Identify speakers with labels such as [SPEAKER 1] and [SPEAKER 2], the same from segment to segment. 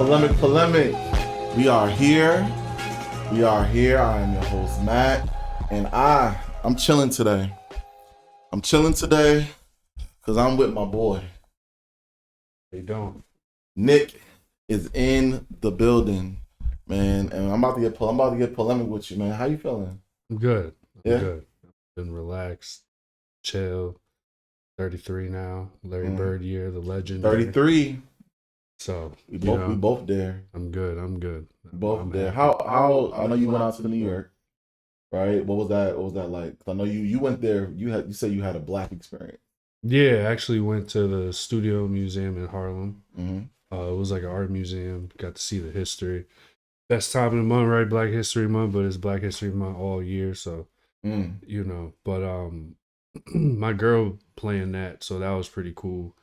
[SPEAKER 1] Polemic. We are here. I am your host, Mack, and I'm chilling today. Because I'm with my boy.
[SPEAKER 2] They don't.
[SPEAKER 1] Nick is in the building, man, and I'm about to get polemic with you, man. How you feeling?
[SPEAKER 2] I'm good.
[SPEAKER 1] Yeah?
[SPEAKER 2] Good. I've been relaxed, chill. 33 now. Larry Bird year, the legend.
[SPEAKER 1] 33.
[SPEAKER 2] So
[SPEAKER 1] we both there.
[SPEAKER 2] I'm good. I'm
[SPEAKER 1] Both there.
[SPEAKER 2] happy.
[SPEAKER 1] How I know you went out to New York, right? What was that like? 'Cause I know you went there. You said you had a black experience.
[SPEAKER 2] Yeah, I actually went to the Studio Museum in Harlem.
[SPEAKER 1] Mm-hmm.
[SPEAKER 2] It was like an art museum. Got to see the history. Best time of the month, right? Black History Month, but it's Black History Month all year, so But my girl playing that, so that was pretty cool.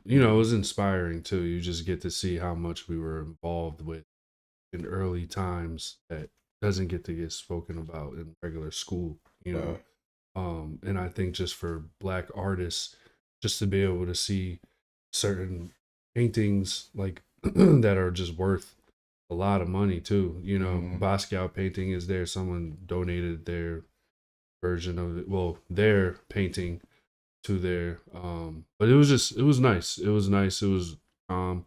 [SPEAKER 2] It was inspiring too. You just get to see how much we were involved with in early times that doesn't get to get spoken about in regular school, and I think just for black artists, just to be able to see certain paintings like that are just worth a lot of money too. Basquiat painting is there. Someone donated their version of it, well, their painting to their but it was nice. It was calm.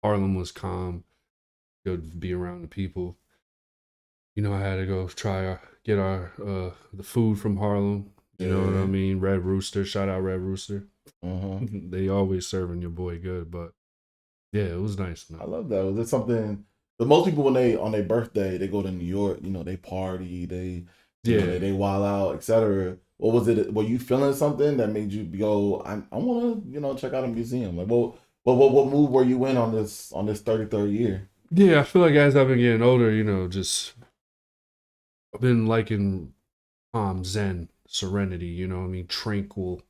[SPEAKER 2] Harlem was calm. Good be around the people. I had to go get our the food from Harlem. You know what I mean? Red Rooster, shout out Red Rooster. They always serving your boy good, but yeah, it was nice, man.
[SPEAKER 1] I love that. Was it something? But most people when they on their birthday they go to New York. They party, they wild out, etc. What was it? Were you feeling something that made you go? I want to check out a museum. Like what mood were you in on this 33rd year?
[SPEAKER 2] Yeah, I feel like as I've been getting older, just I've been liking zen, serenity, tranquil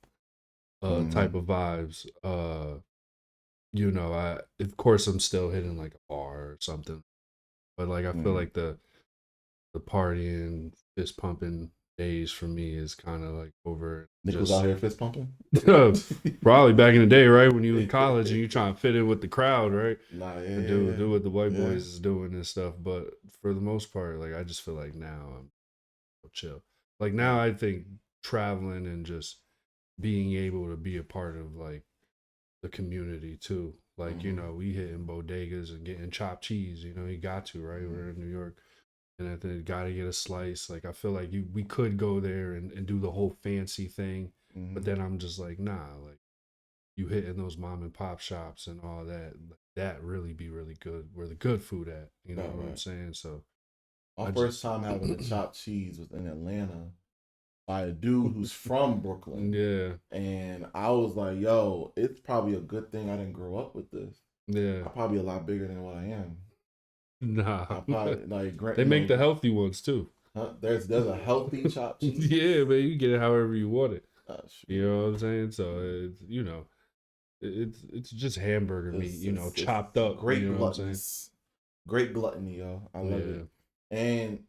[SPEAKER 2] type of vibes. I of course I'm still hitting like a bar or something. But like I feel like the partying, fist pumping days for me is kind of like over.
[SPEAKER 1] Nick was out here fist pumping?
[SPEAKER 2] Probably back in the day, right? When you in college and you trying to fit in with the crowd, right?
[SPEAKER 1] Do
[SPEAKER 2] what the white boys is doing and stuff. But for the most part, like I just feel like now I'm chill. Like now I think traveling and just being able to be a part of like the community too. Like, we hitting bodegas and getting chopped cheese, you got to, right? We're in New York. And I think got to get a slice. Like I feel like we could go there and do the whole fancy thing, but then I'm just like, nah. Like you hitting those mom and pop shops and all that really be really good. Where the good food at, you know what I'm saying? So
[SPEAKER 1] my first time having a chopped cheese was in Atlanta by a dude who's from Brooklyn.
[SPEAKER 2] Yeah,
[SPEAKER 1] and I was like, yo, it's probably a good thing I didn't grow up with this.
[SPEAKER 2] Yeah,
[SPEAKER 1] I'm probably a lot bigger than what I am.
[SPEAKER 2] Nah,
[SPEAKER 1] probably,
[SPEAKER 2] they make the healthy ones too.
[SPEAKER 1] There's a healthy chopped cheese.
[SPEAKER 2] Yeah, but you get it however you want it. You know what I'm saying? So it's just hamburger meat, chopped up.
[SPEAKER 1] Great
[SPEAKER 2] gluttony.
[SPEAKER 1] Great gluttony, yo. I love it. And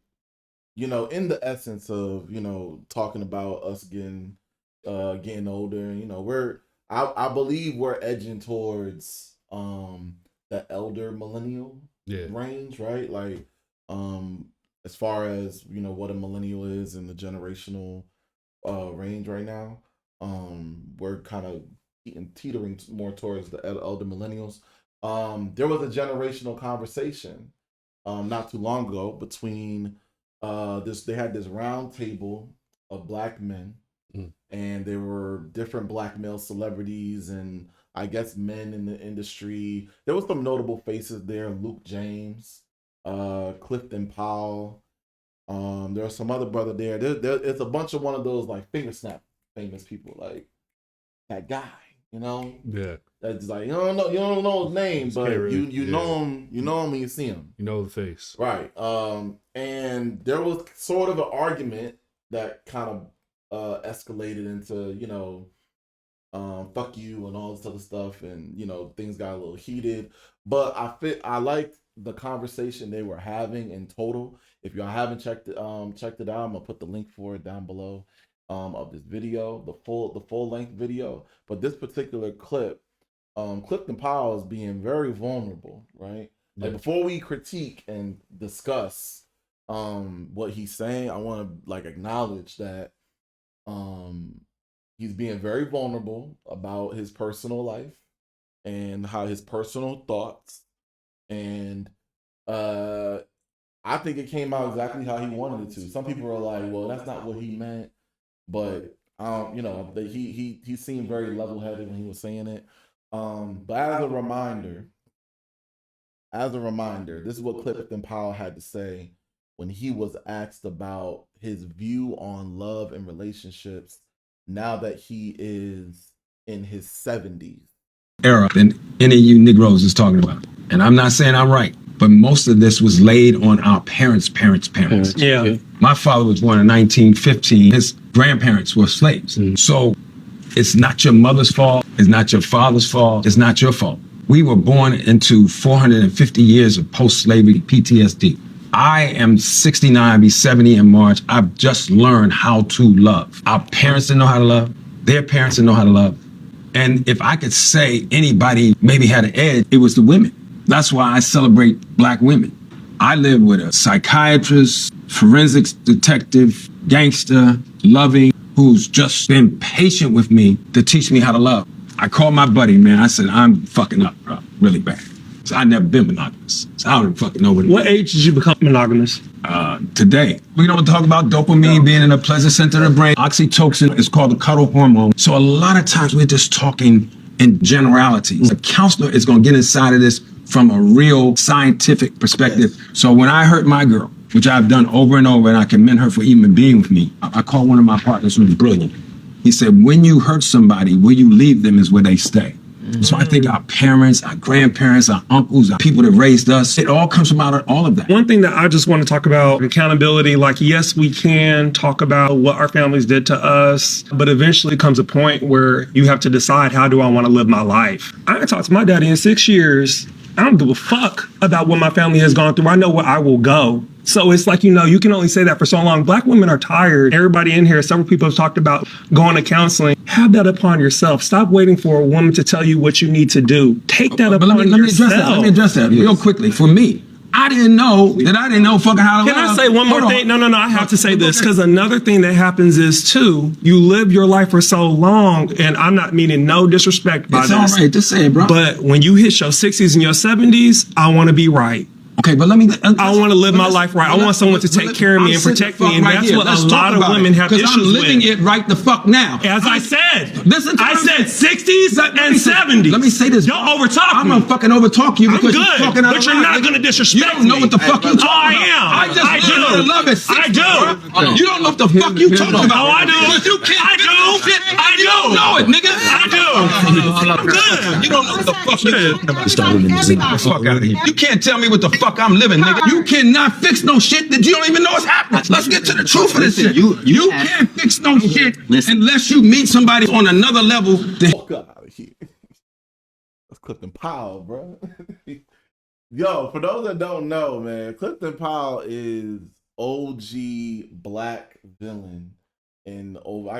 [SPEAKER 1] in the essence of talking about us getting older, I believe we're edging towards the elder millennial range, right? Like as far as what a millennial is in the generational range right now, we're kind of teetering more towards the elder millennials. There was a generational conversation not too long ago between they had this round table of black men, and there were different black male celebrities and I guess men in the industry. There was some notable faces there: Luke James, Clifton Powell. There was some other brother there. It's a bunch of one of those like finger snap famous people, like that guy.
[SPEAKER 2] Yeah.
[SPEAKER 1] That's like you don't know his name, but you know him. You know him when you see him.
[SPEAKER 2] You know the face,
[SPEAKER 1] right? And there was sort of an argument that kind of escalated into fuck you and all this other stuff, and things got a little heated. But I liked the conversation they were having in total. If y'all haven't checked it out, I'm gonna put the link for it down below of this video, the full length video. But this particular clip Clifton Powell is being very vulnerable, right? Like before we critique and discuss what he's saying, I want to like acknowledge that he's being very vulnerable about his personal life and how his personal thoughts, and I think it came out exactly how he wanted it to. Some people are like, well, that's not what he meant, but you know, he seemed very level headed when he was saying it. But as a reminder, this is what Clifton Powell had to say when he was asked about his view on love and relationships now that he is in his 70s.
[SPEAKER 3] Era than any of you Negroes is talking about. And I'm not saying I'm right, but most of this was laid on our parents.
[SPEAKER 4] Yeah.
[SPEAKER 3] My father was born in 1915. His grandparents were slaves. So it's not your mother's fault. It's not your father's fault. It's not your fault. We were born into 450 years of post-slavery PTSD. I am 69, I'll be 70 in March. I've just learned how to love. Our parents didn't know how to love. Their parents didn't know how to love. And if I could say anybody maybe had an edge, it was the women. That's why I celebrate Black women. I live with a psychiatrist, forensics detective, gangster, loving, who's just been patient with me to teach me how to love. I called my buddy, man. I said, I'm fucking up, bro, really bad. So I've never been monogamous. So I don't even fucking know
[SPEAKER 4] what age did you become monogamous?
[SPEAKER 3] Today. We don't talk about dopamine being in a pleasant center of the brain. Oxytocin is called the cuddle hormone. So a lot of times we're just talking in generalities. A counselor is going to get inside of this from a real scientific perspective. So when I hurt my girl, which I've done over and over, and I commend her for even being with me, I called one of my partners who's brilliant. He said, when you hurt somebody, where you leave them is where they stay. So I think our parents, our grandparents, our uncles, our people that raised us, it all comes from out of all of that.
[SPEAKER 4] One thing that I just want to talk about, accountability, like, yes, we can talk about what our families did to us, but eventually comes a point where you have to decide, how do I want to live my life? I haven't talked to my daddy in 6 years. I don't give a fuck about what my family has gone through. I know where I will go. So it's like, you know, you can only say that for so long. Black women are tired. Everybody in here, several people have talked about going to counseling. Have that upon yourself. Stop waiting for a woman to tell you what you need to do. Take that upon yourself.
[SPEAKER 3] Let me address that real quickly. For me, I didn't know fucking how to love.
[SPEAKER 4] Can I say one more thing? No, I have to say this, because another thing that happens is, too, you live your life for so long, and I'm not meaning no disrespect by this.
[SPEAKER 3] It's all right, just say it, bro.
[SPEAKER 4] But when you hit your 60s and your 70s, I want to be right.
[SPEAKER 3] Okay, but let me.
[SPEAKER 4] I want to live my life right. I want someone to take care of me and protect me, and that's what a lot of women have issues with.
[SPEAKER 3] Because I'm living it right the fuck now.
[SPEAKER 4] As I said,
[SPEAKER 3] I
[SPEAKER 4] said 60s and 70s.
[SPEAKER 3] Let me say this.
[SPEAKER 4] Don't overtalk me.
[SPEAKER 3] I'm gonna fucking overtalk you because
[SPEAKER 4] you're
[SPEAKER 3] talking out of
[SPEAKER 4] but you're not gonna disrespect me.
[SPEAKER 3] You don't know what the fuck you talking about.
[SPEAKER 4] I am.
[SPEAKER 3] I just learned to love it.
[SPEAKER 4] I do.
[SPEAKER 3] You don't know what the fuck you talking about.
[SPEAKER 4] Oh, I do.
[SPEAKER 3] You can't.
[SPEAKER 4] I do.
[SPEAKER 3] I don't know it, nigga.
[SPEAKER 4] I do. Good.
[SPEAKER 3] You don't know what the fuck you talking about. Get the fuck out of here. You can't tell me what the fuck I'm living, nigga. You cannot fix no shit that you don't even know is happening. Let's get to the truth of this shit. You can't fix no shit unless you meet somebody on another level.
[SPEAKER 1] Fuck out of here. That's Clifton Powell, bro. Yo, for those that don't know, man, Clifton Powell is OG black villain. And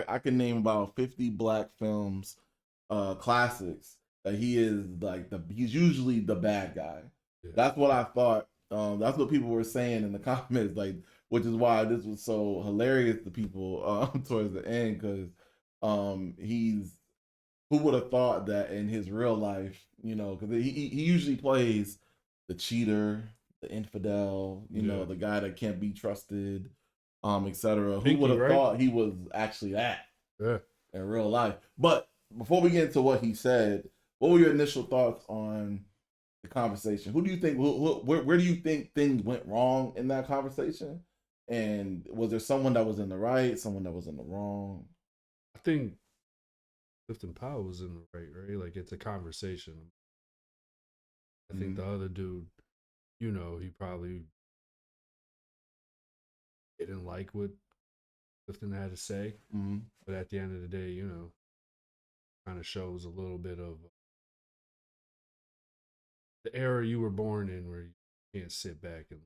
[SPEAKER 1] I can name about 50 black films, classics, that he is like he's usually the bad guy. Yeah. That's what I thought. That's what people were saying in the comments, like, which is why this was so hilarious to people towards the end, because who would have thought that in his real life, you know, because he usually plays the cheater, the infidel, you know, the guy that can't be trusted, etc. Who would have thought he was actually that in real life? But before we get into what he said, what were your initial thoughts on the conversation? Who do you think? Where do you think things went wrong in that conversation? And was there someone that was in the right, someone that was in the wrong?
[SPEAKER 2] I think Clifton Powell was in the right? Like, it's a conversation. I think the other dude, you know, he probably didn't like what Clifton had to say. But at the end of the day, you know, kind of shows a little bit of the era you were born in, where you can't sit back and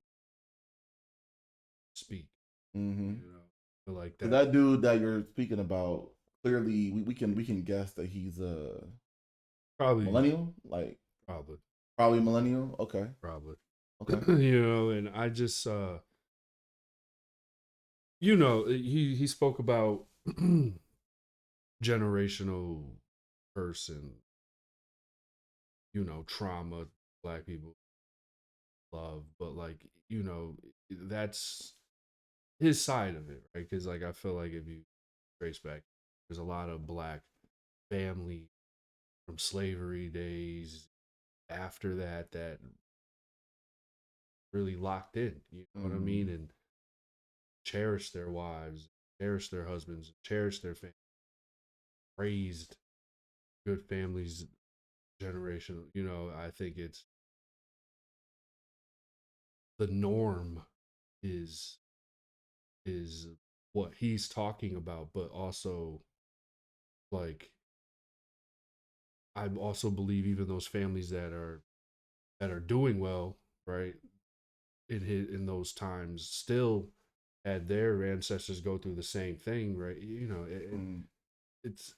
[SPEAKER 2] speak. You know, like that.
[SPEAKER 1] That dude that you're speaking about, clearly we can guess that he's
[SPEAKER 2] Probably
[SPEAKER 1] millennial, like
[SPEAKER 2] probably
[SPEAKER 1] millennial. Okay,
[SPEAKER 2] probably.
[SPEAKER 1] Okay.
[SPEAKER 2] You know, and I just you know, he spoke about generational person, you know, trauma, Black people love, but like, you know, that's his side of it, right? Because like I feel like if you trace back, there's a lot of Black family from slavery days after that really locked in, you know what I mean, and cherish their wives, cherish their husbands, cherish their family, raised good families, generational. You know, I think it's the norm is what he's talking about, but also like I also believe even those families that are doing well, right, in those times still had their ancestors go through the same thing, right? You know, it's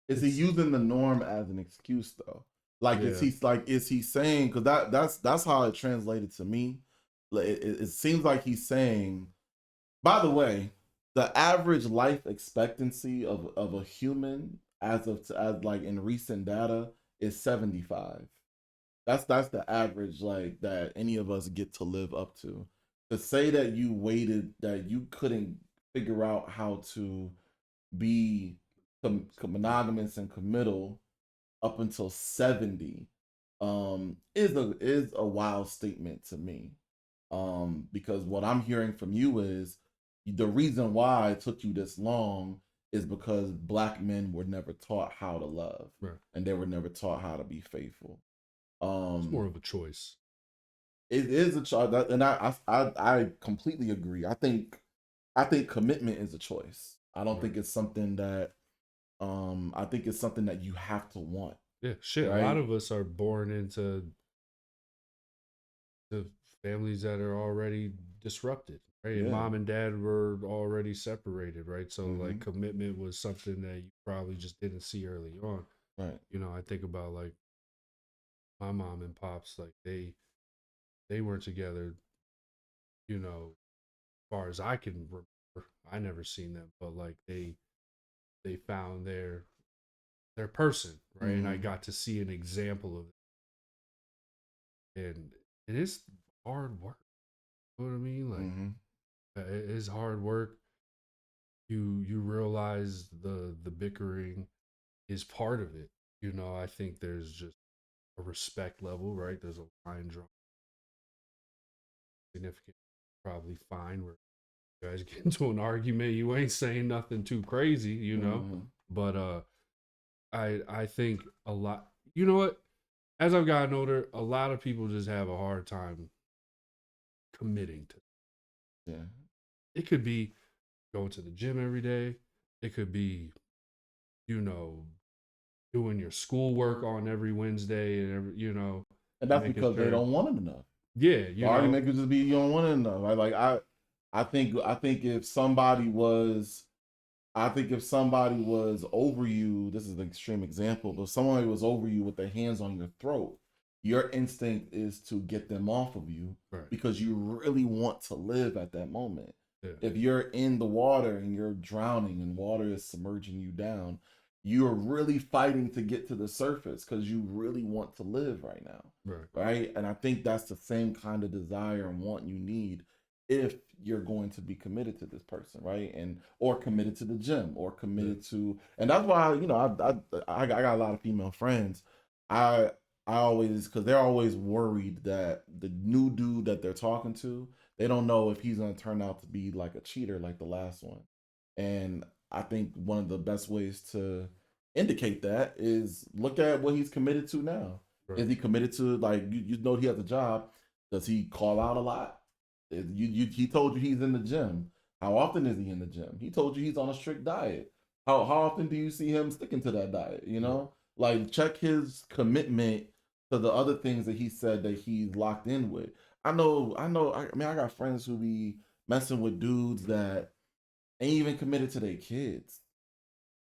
[SPEAKER 1] is he using the norm as an excuse though? Like, is he saying, because that's how it translated to me. It seems like he's saying, by the way, the average life expectancy of a human as like in recent data is 75. That's the average, like, that any of us get to live up to. To say that you waited, that you couldn't figure out how to be monogamous and committal up until 70 is a wild statement to me. Because what I'm hearing from you is the reason why it took you this long is because Black men were never taught how to love,
[SPEAKER 2] right,
[SPEAKER 1] and they were never taught how to be faithful.
[SPEAKER 2] It's more of a choice.
[SPEAKER 1] It is a choice, and I completely agree. I think commitment is a choice. I don't think it's something that I think it's something that you have to want.
[SPEAKER 2] Yeah, shit. Right? A lot of us are born into the families that are already disrupted, right? Yeah. And mom and dad were already separated, right? So like commitment was something that you probably just didn't see early on.
[SPEAKER 1] Right.
[SPEAKER 2] You know, I think about like my mom and pops, like they weren't together, you know, as far as I can remember. I never seen them, but like they found their person, right? And I got to see an example of it. And it is hard work. You know what I mean? Like it is hard work. You realize the bickering is part of it. You know, I think there's just a respect level, right? There's a line drawn. Significant, probably fine where you guys get into an argument. You ain't saying nothing too crazy, you know. But I think a lot. You know what? As I've gotten older, a lot of people just have a hard time committing to.
[SPEAKER 1] Yeah.
[SPEAKER 2] It could be going to the gym every day. It could be, you know, doing your schoolwork on every Wednesday and every, you know.
[SPEAKER 1] And that's because they don't want it enough.
[SPEAKER 2] Yeah,
[SPEAKER 1] the argument could just be you don't want it enough. Like I think if somebody was over you, this is an extreme example, but if somebody was over you with their hands on your throat, your instinct is to get them off of you, right, because you really want to live at that moment. Yeah. If you're in the water and you're drowning and water is submerging you down, you're really fighting to get to the surface because you really want to live right now. Right. And I think that's the same kind of desire and want you need if you're going to be committed to this person, right? And or committed to the gym or committed to, and that's why, you know, I got a lot of female friends. I always, because they're always worried that the new dude that they're talking to, they don't know if he's going to turn out to be like a cheater like the last one. And I think one of the best ways to indicate that is look at what he's committed to now. Right. Is he committed to, like, you know, he has a job? Does he call out a lot? He told you he's in the gym. How often is he in the gym? He told you he's on a strict diet. How often do you see him sticking to that diet? You know, like, check his commitment to the other things that he said that he's locked in with. I know. I mean, I got friends who be messing with dudes that ain't even committed to their kids.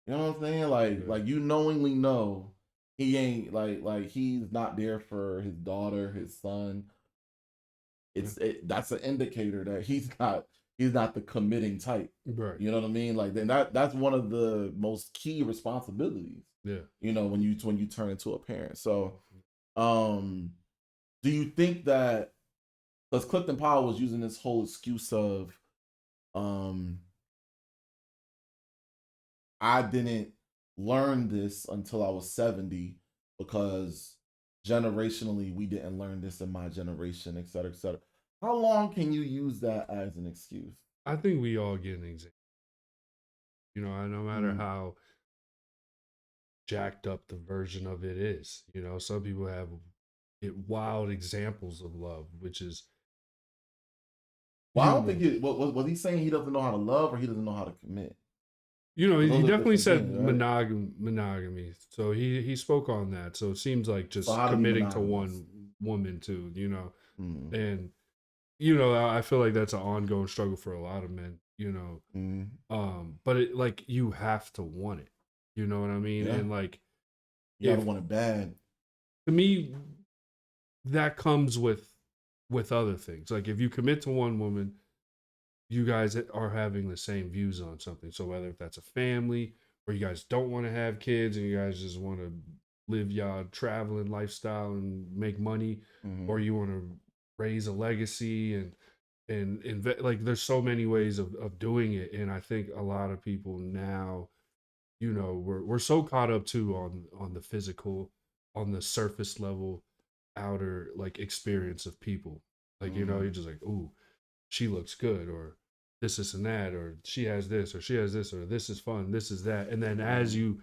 [SPEAKER 1] You know what I'm saying? Like you knowingly know he ain't like he's not there for his daughter, his son. That's an indicator that he's not the committing type.
[SPEAKER 2] Right.
[SPEAKER 1] You know what I mean? Like then that's one of the most key responsibilities.
[SPEAKER 2] Yeah.
[SPEAKER 1] You know, when you turn into a parent. So do you think that because Clifton Powell was using this whole excuse of I didn't learn this until I was 70 because generationally we didn't learn this in my generation, et cetera, et cetera. How long can you use that as an excuse?
[SPEAKER 2] I think we all get an example. You know, no matter how jacked up the version of it is, you know, some people have wild examples of love, which is.
[SPEAKER 1] Well, I don't think was he saying he doesn't know how to love or he doesn't know how to commit?
[SPEAKER 2] You know, he definitely said
[SPEAKER 1] things, right?
[SPEAKER 2] monogamy. So he spoke on that. So it seems like just committing to one woman too, you know. And you know, I feel like that's an ongoing struggle for a lot of men, you know. But it like you have to want it. You know what I mean?
[SPEAKER 1] Yeah.
[SPEAKER 2] And like
[SPEAKER 1] you gotta want it bad.
[SPEAKER 2] To me, that comes with other things. Like if you commit to one woman, you guys are having the same views on something. So whether if that's a family or you guys don't want to have kids and you guys just want to live y'all traveling lifestyle and make money, or you want to raise a legacy and like there's so many ways of doing it. And I think a lot of people now, you know, we're so caught up too on the physical, on the surface level, outer like experience of people. Like, you know, you're just like, ooh, she looks good, or this and that, or she has this, or she has this, or this is fun, this is that. And then as you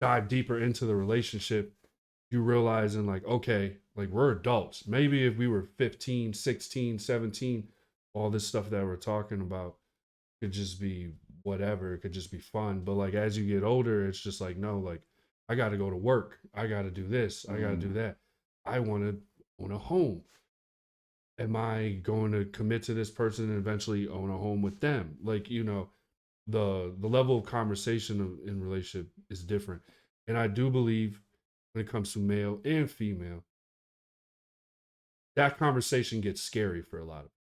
[SPEAKER 2] dive deeper into the relationship, you realizing like, okay, like we're adults. Maybe if we were 15, 16, 17, all this stuff that we're talking about could just be whatever. It could just be fun. But like, as you get older, it's just like, no, like I got to go to work. I got to do this. I got to do that. I want to own a home. Am I going to commit to this person and eventually own a home with them? Like, you know, the level of conversation in relationship is different. And I do believe when it comes to male and female, that conversation gets scary for a lot of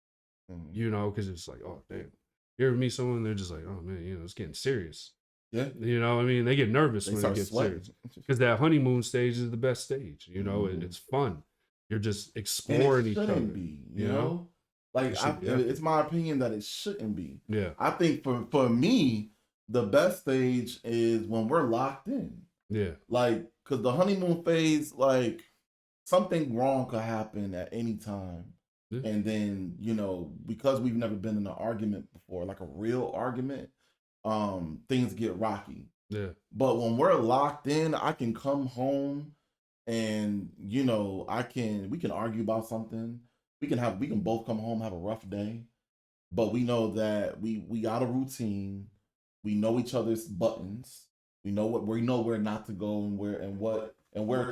[SPEAKER 2] people, you know, because it's like, oh, damn. You ever meet someone, they're just like, oh, man, you know, it's getting serious.
[SPEAKER 1] Yeah.
[SPEAKER 2] You know what I mean? They get nervous when it gets serious. Because that honeymoon stage is the best stage. You know, it's fun. You're just exploring each other.
[SPEAKER 1] Be, you know? Like, it's my opinion that it shouldn't be.
[SPEAKER 2] Yeah.
[SPEAKER 1] I think for me, the best stage is when we're locked in.
[SPEAKER 2] Yeah.
[SPEAKER 1] Like, because the honeymoon phase, like, something wrong could happen at any time. Yeah. And then, you know, because we've never been in an argument before, like a real argument, things get rocky.
[SPEAKER 2] Yeah.
[SPEAKER 1] But when we're locked in, I can come home and, you know, we can argue about something. We can both come home, have a rough day, but we know that we got a routine. We know each other's buttons. We know where not to go and where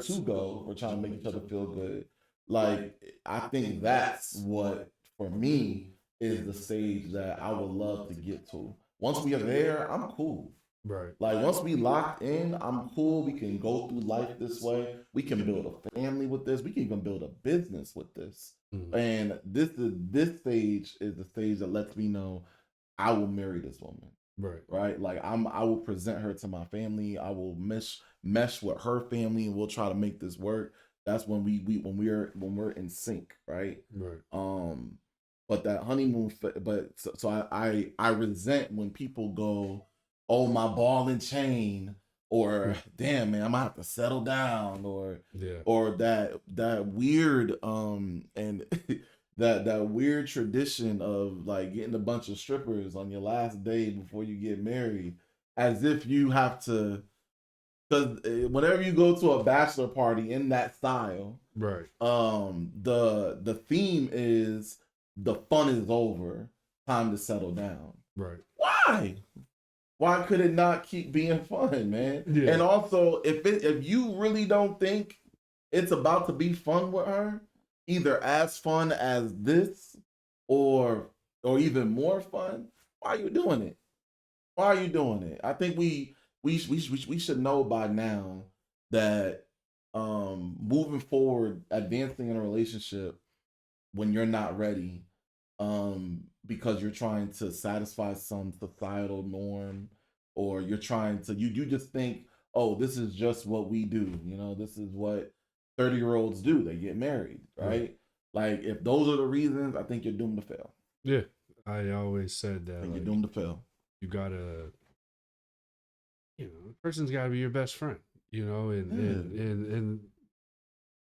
[SPEAKER 1] to go. We're trying to make each other feel good. Like, I think that's what, for me, is the stage that I would love to get to. Once we are there, I'm cool.
[SPEAKER 2] Right.
[SPEAKER 1] Like, once we locked in, I'm cool. We can go through life this way. We can build a family with this. We can even build a business with this. And this stage is the stage that lets me know I will marry this woman.
[SPEAKER 2] Right.
[SPEAKER 1] Right. Like, I will present her to my family. I will mesh with her family, and we'll try to make this work. That's when we're in sync. Right.
[SPEAKER 2] Right.
[SPEAKER 1] But that honeymoon, so I resent when people go, oh, my ball and chain, or damn, man, I'm gonna have to settle down, or that weird and that weird tradition of like getting a bunch of strippers on your last day before you get married, as if you have to, because whenever you go to a bachelor party in that style,
[SPEAKER 2] right,
[SPEAKER 1] the theme is the fun is over, time to settle down.
[SPEAKER 2] Right.
[SPEAKER 1] Why could it not keep being fun, man? Yeah. And also, if you really don't think it's about to be fun with her, either as fun as this or even more fun, why are you doing it? I think we should know by now that moving forward, advancing in a relationship when you're not ready, because you're trying to satisfy some societal norm, or you're trying to you just think, oh, this is just what we do, this is what 30-year-olds do. They get married, right? Like, if those are the reasons, I think you're doomed to fail.
[SPEAKER 2] Yeah, I always said that.
[SPEAKER 1] I think you're doomed to fail.
[SPEAKER 2] You gotta, the person's gotta be your best friend, and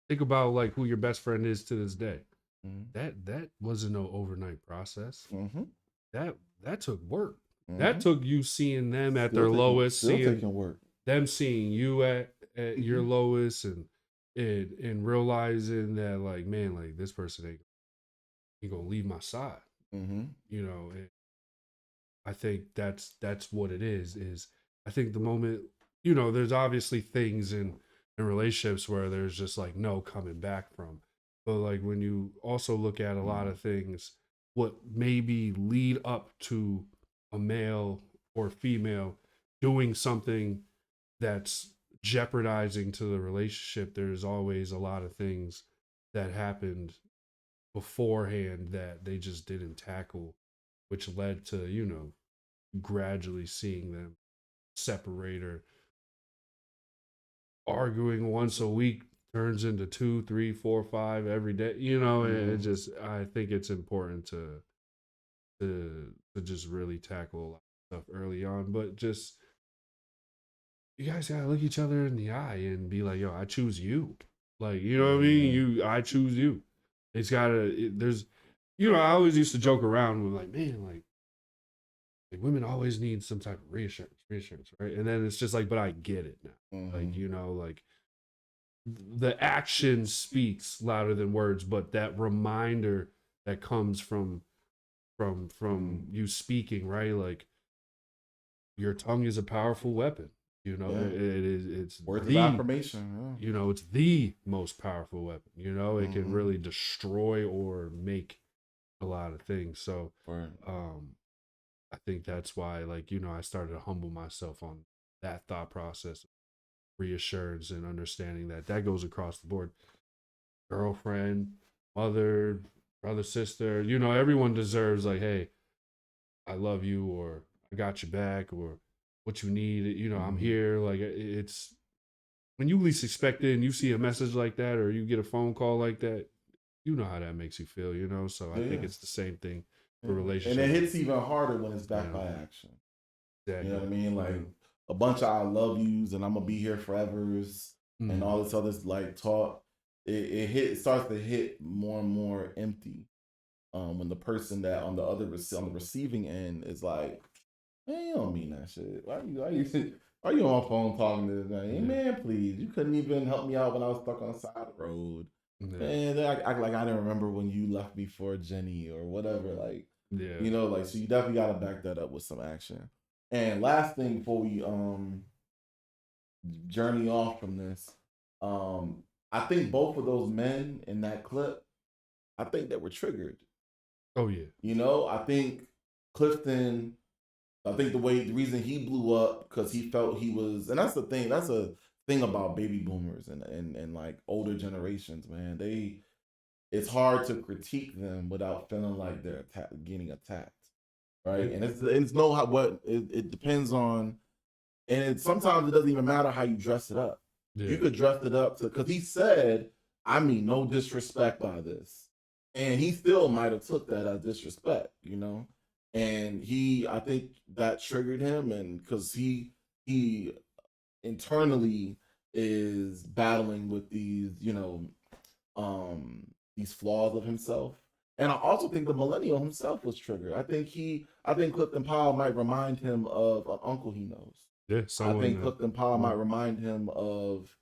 [SPEAKER 2] think about like who your best friend is to this day. That wasn't no overnight process. That took work. That took you seeing them at their lowest,
[SPEAKER 1] taking work.
[SPEAKER 2] Them seeing you at your lowest, and realizing that, like, man, like, this person ain't gonna leave my side. And I think that's what it is I think the moment, there's obviously things in relationships where there's just like no coming back from. But like when you also look at a lot of things, what maybe lead up to a male or female doing something that's jeopardizing to the relationship, there's always a lot of things that happened beforehand that they just didn't tackle, which led to, gradually seeing them separate, or arguing once a week turns into 2, 3, 4, 5 every day. It just, I think it's important to just really tackle a lot of stuff early on. But just, you guys gotta look each other in the eye and be like, yo, I choose you. Like, you know what I mean? I choose you. It's gotta, there's, I always used to joke around with like, man, like women always need some type of reassurance, right? And then it's just like, but I get it now. Like, like the action speaks louder than words, but that reminder that comes from you speaking, right? Like, your tongue is a powerful weapon. It's
[SPEAKER 1] words of affirmation.
[SPEAKER 2] It's the most powerful weapon. It can really destroy or make a lot of things. So, I think that's why, like, I started to humble myself on that thought process, reassurance, and understanding that goes across the board. Girlfriend, mother, brother, sister, everyone deserves, like, hey, I love you, or I got your back, or what you need, I'm here. Like, it's when you least expect it and you see a message like that, or you get a phone call like that, you know how that makes you feel, So I think it's the same thing for relationships.
[SPEAKER 1] And it hits even harder when it's backed by action. Exactly. You know what I mean? Like, a bunch of I love yous and I'm gonna be here forevers and all this other like talk. It starts to hit more and more empty. When the person that on the receiving end is like, man, you don't mean that shit. Why you on my phone talking to this guy? Hey, man, please, you couldn't even help me out when I was stuck on the side of the road. Man, I act like I didn't remember when you left me for Jenny or whatever. Like, like, so you definitely gotta back that up with some action. And last thing before we journey off from this, I think both of those men in that clip, I think they were triggered.
[SPEAKER 2] Oh yeah.
[SPEAKER 1] I think Clifton, the reason he blew up because he felt he was, and that's a thing about baby boomers and like older generations, man. It's hard to critique them without feeling like they're getting attacked, right? And it depends on, and sometimes it doesn't even matter how you dress it up. You could dress it up because he said, I mean no disrespect by this, and he still might have took that as disrespect, and I think that triggered him, and because he internally is battling with these, these flaws of himself. And I also think the millennial himself was triggered. I think Clifton Powell might remind him of an uncle he knows.
[SPEAKER 2] Yeah,
[SPEAKER 1] I think Clifton Powell might remind him of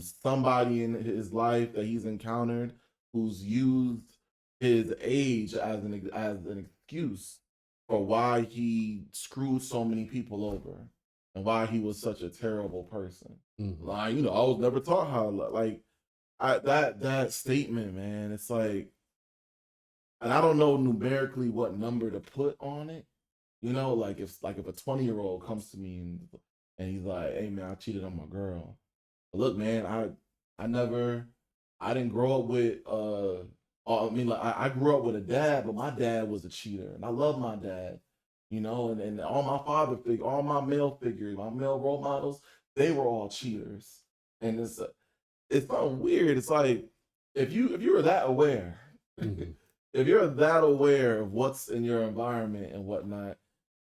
[SPEAKER 1] somebody in his life that he's encountered who's used his age as an excuse for why he screwed so many people over and why he was such a terrible person. Like, I was never taught how, like, that statement, man, it's like, and I don't know numerically what number to put on it. Like if a 20-year-old comes to me and he's like, hey man, I cheated on my girl. Look, man, I didn't grow up with I mean, like I grew up with a dad, but my dad was a cheater, and I love my dad, you know, and all my all my male figures, my male role models, they were all cheaters, and it's something weird. It's like if you were that aware, if you're that aware of what's in your environment and whatnot,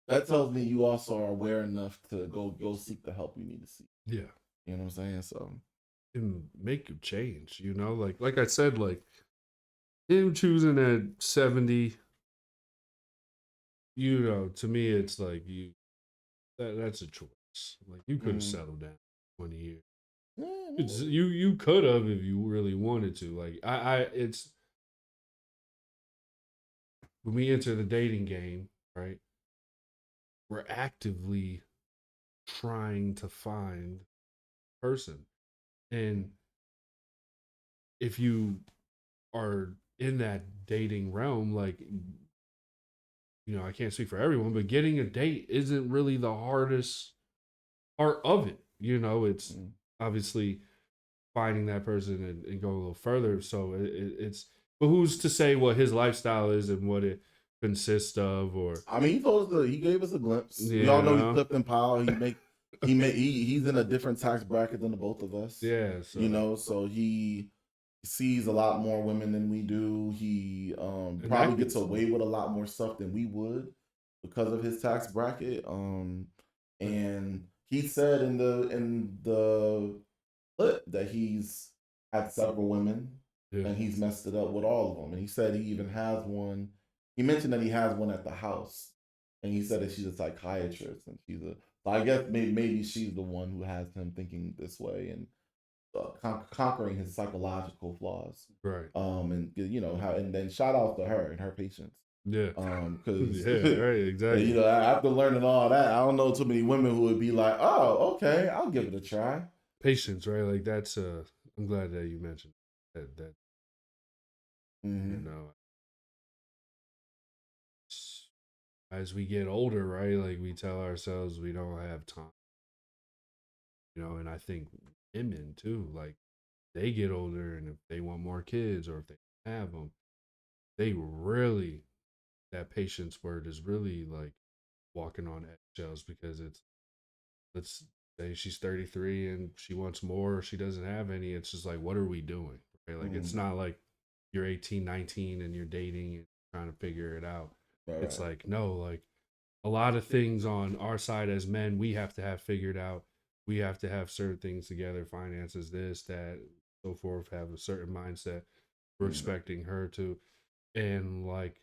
[SPEAKER 1] that tells me you also are aware enough to go seek the help you need to seek.
[SPEAKER 2] Yeah,
[SPEAKER 1] you know what I'm saying. So,
[SPEAKER 2] and make you change. You know, like I said, like him choosing at 70. You know, to me, it's like that's a choice. Like you could have settled down 20 years. You could have if you really wanted to. Like it's when we enter the dating game, right? We're actively trying to find a person. And if you are in that dating realm, like, you know, I can't speak for everyone, but getting a date isn't really the hardest part of it. You know, it's obviously finding that person and going a little further. So it's, but who's to say what his lifestyle is and what it consists of? Or
[SPEAKER 1] I mean, he gave us a glimpse. Yeah, we all know he's Clifton Powell. He's in a different tax bracket than the both of us.
[SPEAKER 2] Yeah, so.
[SPEAKER 1] You know, so he sees a lot more women than we do. He probably gets away with a lot more stuff than we would because of his tax bracket. And he said in the clip that he's had several women and he's messed it up with all of them. And he said he even has one. He mentioned that he has one at the house, and he said that she's a psychiatrist, and so I guess maybe she's the one who has him thinking this way and conquering his psychological flaws,
[SPEAKER 2] right?
[SPEAKER 1] And you know how, and then shout out to her and her patience,
[SPEAKER 2] yeah,
[SPEAKER 1] because
[SPEAKER 2] right, exactly.
[SPEAKER 1] You know, after learning all that, I don't know too many women who would be like, oh, okay, I'll give it a try.
[SPEAKER 2] Patience, right? Like that's I'm glad that you mentioned that. You know, as we get older, right? Like we tell ourselves we don't have time. You know, and I think women too, like they get older and if they want more kids or if they have them, they really, that patience word is really like walking on eggshells because let's say she's 33 and she wants more or she doesn't have any. It's just like, what are we doing? Right? Like it's not like you're 18, 19 and you're dating and trying to figure it out. Right. It's like, no, like a lot of things on our side as men, we have to have figured out. We have to have certain things together, finances, this, that, so forth, have a certain mindset. We're expecting her to. And like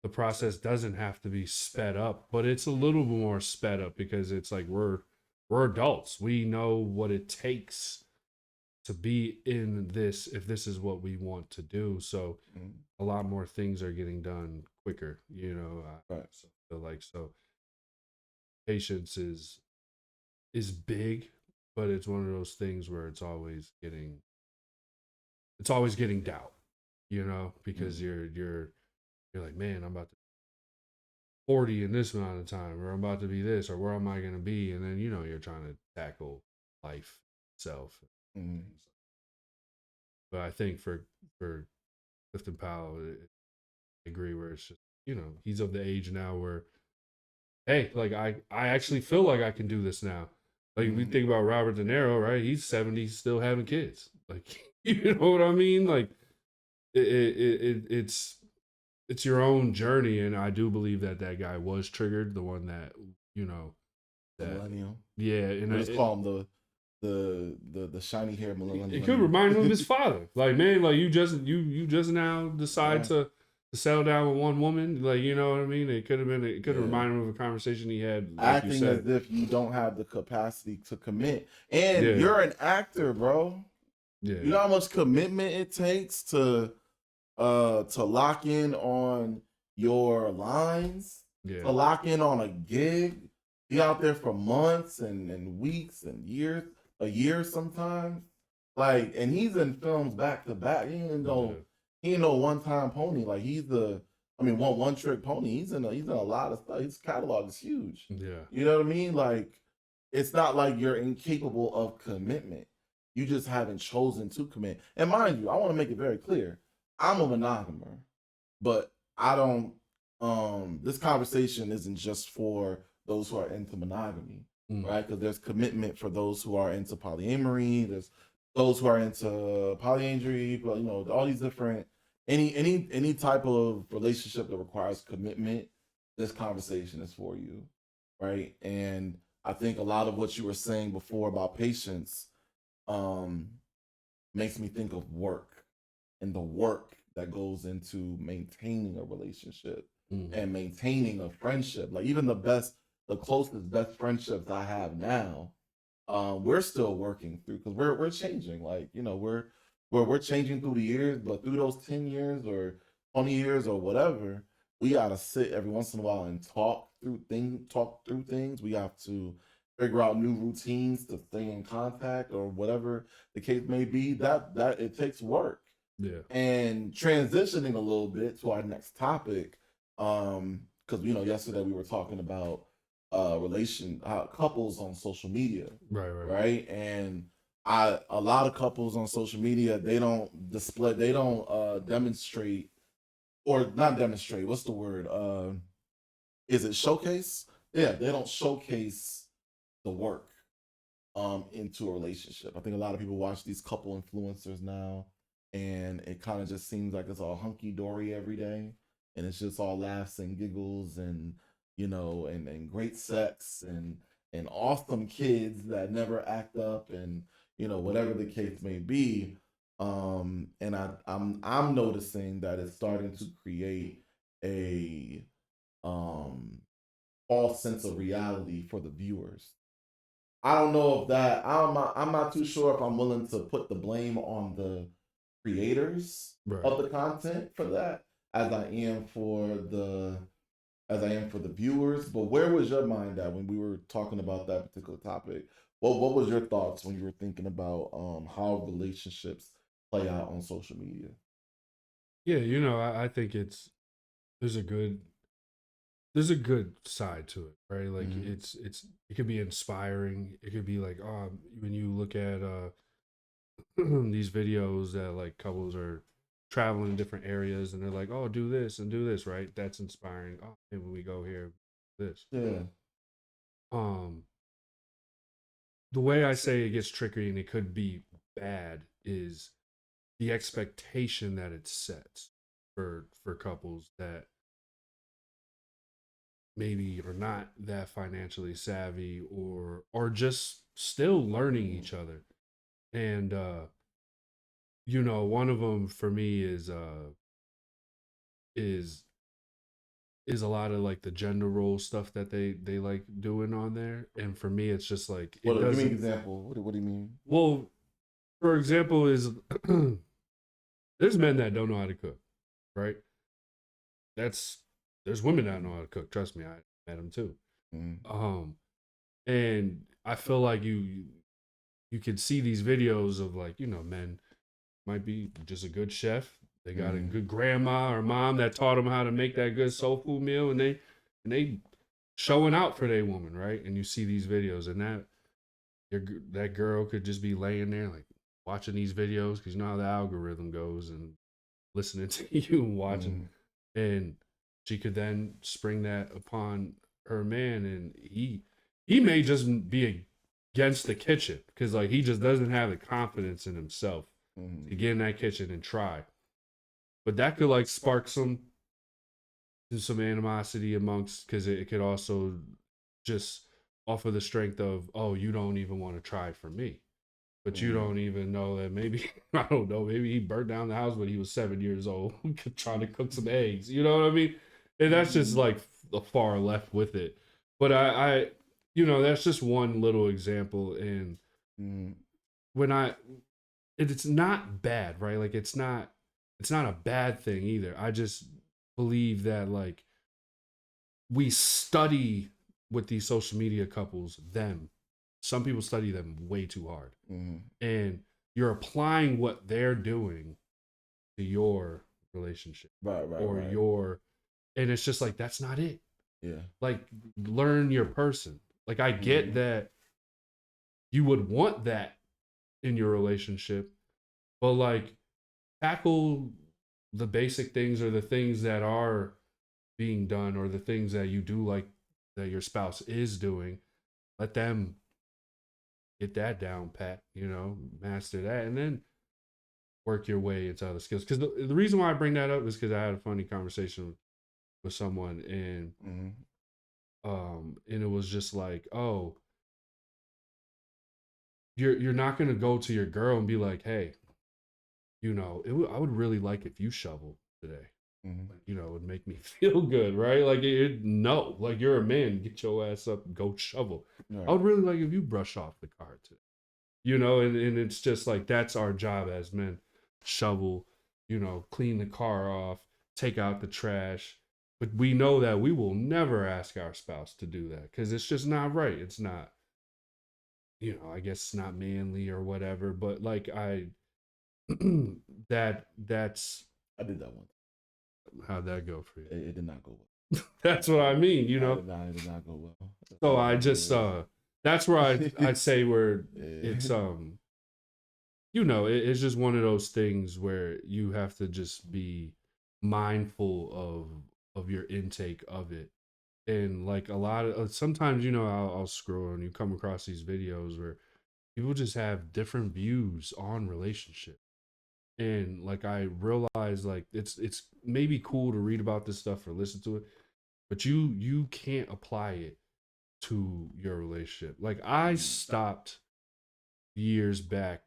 [SPEAKER 2] the process doesn't have to be sped up, but it's a little more sped up because it's like we're adults. We know what it takes to be in this if this is what we want to do. So a lot more things are getting done quicker, you know. Right. So I feel like so patience is big, but it's one of those things where it's always getting doubt, you know, because you're like, man, I'm about to 40 in this amount of time, or I'm about to be this, or where am I going to be? And then, you know, you're trying to tackle life itself. But I think for Clifton Powell, I agree where it's just, you know, he's of the age now where, hey, like I actually feel like I can do this now. Like we think about Robert De Niro, right? He's 70, still having kids. Like, you know what I mean? Like it's your own journey, and I do believe that guy was triggered. The one that, you know, that
[SPEAKER 1] millennial.
[SPEAKER 2] Yeah, and
[SPEAKER 1] I just call him the shiny hair millennial.
[SPEAKER 2] It could remind him of his father. Like, man, like you just now decide to settle down with one woman. Like, you know what I mean? It could have reminded him of a conversation he had. Like
[SPEAKER 1] acting as if you don't have the capacity to commit, and you're an actor, bro. Yeah, you know how much commitment it takes to lock in on your lines, to lock in on a gig, be out there for months and weeks and years, a year sometimes. Like, and he's in films back to back. He ain't no one-time pony. Like one trick pony. He's in a lot of stuff. His catalog is huge.
[SPEAKER 2] Yeah.
[SPEAKER 1] You know what I mean? Like, it's not like you're incapable of commitment. You just haven't chosen to commit. And mind you, I want to make it very clear. I'm a monogamer, but I don't, this conversation isn't just for those who are into monogamy, right? Because there's commitment for those who are into polyamory. There's those who are into polyandry, but all these different, any type of relationship that requires commitment, this conversation is for you, right? And I think a lot of what you were saying before about patience makes me think of work and the work that goes into maintaining a relationship and maintaining a friendship. Like even the closest best friendships I have now, we're still working through because we're changing. Like we're changing through the years, but through those 10 years or 20 years or whatever, we gotta sit every once in a while and talk through things. We have to figure out new routines to stay in contact or whatever the case may be. That it takes work.
[SPEAKER 2] Yeah.
[SPEAKER 1] And transitioning a little bit to our next topic, because yesterday we were talking about couples on social media. Right. And a lot of couples on social media, they don't demonstrate, or not demonstrate, what's the word? Is it showcase? Yeah, they don't showcase the work into a relationship. I think a lot of people watch these couple influencers now, and it kind of just seems like it's all hunky-dory every day, and it's just all laughs and giggles and and great sex and awesome kids that never act up and whatever the case may be. And I'm noticing that it's starting to create a false sense of reality for the viewers. I don't know if that I'm not too sure if I'm willing to put the blame on the creators of the content for that as I am for the viewers. But where was your mind at when we were talking about that particular topic? What was your thoughts when you were thinking about how relationships play out on social media?
[SPEAKER 2] Yeah, I think there's a good side to it, right? Like it could be inspiring. It could be like, when you look at these videos that like couples are traveling in different areas and they're like, oh, do this and do this, right? That's inspiring. Oh, and when we go here, this.
[SPEAKER 1] Yeah.
[SPEAKER 2] The way I say it gets tricky and it could be bad is the expectation that it sets for couples that maybe are not that financially savvy or just still learning each other. And one of them for me is a lot of like the gender role stuff that they like doing on there. And for me, it's just like,
[SPEAKER 1] give me an example. What do you mean?
[SPEAKER 2] Well, for example, is there's men that don't know how to cook, right? There's women that know how to cook. Trust me, I met them too. And I feel like you could see these videos of like, men might be just a good chef. They got a good grandma or mom that taught them how to make that good soul food meal, and they showing out for their woman, right? And you see these videos, and that girl could just be laying there like watching these videos because you know how the algorithm goes and listening to you and watching, and she could then spring that upon her man, and he may just be against the kitchen because like he just doesn't have the confidence in himself to get in that kitchen and try. But that could like spark some animosity amongst, because it could also just offer the strength of, oh, you don't even want to try for me. But you don't even know that maybe, I don't know, maybe he burnt down the house when he was 7 years old trying to cook some eggs. You know what I mean? And that's just like the far left with it. But I that's just one little example. And when it's not bad, right? Like it's not a bad thing either. I just believe that like we study with these social media couples, some people study them way too hard. And you're applying what they're doing to your relationship. Right. And it's just like, that's not it.
[SPEAKER 1] Yeah.
[SPEAKER 2] Like, learn your person. Like, I get that you would want that in your relationship, but like tackle the basic things or the things that are being done or the things that you do like that your spouse is doing. Let them get that down pat, master that, and then work your way into other skills. Because the reason why I bring that up is because I had a funny conversation with someone, and and it was just like, oh, you're not gonna go to your girl and be like, hey, I would really like if you shovel today. Like, it would make me feel good, right? Like, no, like you're a man, get your ass up, go shovel. Right. I would really like if you brush off the car today, and it's just like, that's our job as men: shovel, clean the car off, take out the trash. But we know that we will never ask our spouse to do that because it's just not right. It's not, I guess it's not manly or whatever. But like that's
[SPEAKER 1] I did that one.
[SPEAKER 2] How'd that go for you?
[SPEAKER 1] It did not go well.
[SPEAKER 2] That's what I mean,
[SPEAKER 1] It did not go well.
[SPEAKER 2] So I just that's where I say where it's it's just one of those things where you have to just be mindful of your intake of it. And like a lot of sometimes I'll scroll and you come across these videos where people just have different views on relationships. And like I realize like it's maybe cool to read about this stuff or listen to it, but you can't apply it to your relationship. Like I stopped years back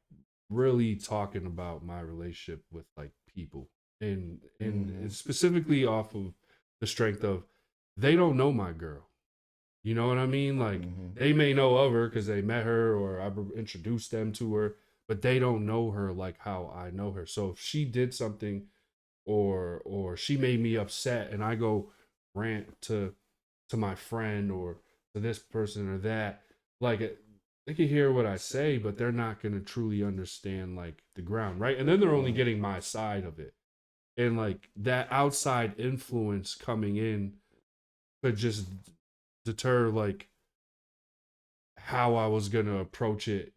[SPEAKER 2] really talking about my relationship with like people, and specifically off of the strength of they don't know my girl. You know what I mean? Like they may know of her because they met her or I introduced them to her, but they don't know her like how I know her. So if she did something or she made me upset and I go rant to my friend or to this person or that, like they can hear what I say, but they're not going to truly understand like the ground, right? And then they're only getting my side of it. And like that outside influence coming in could just deter like how I was going to approach it,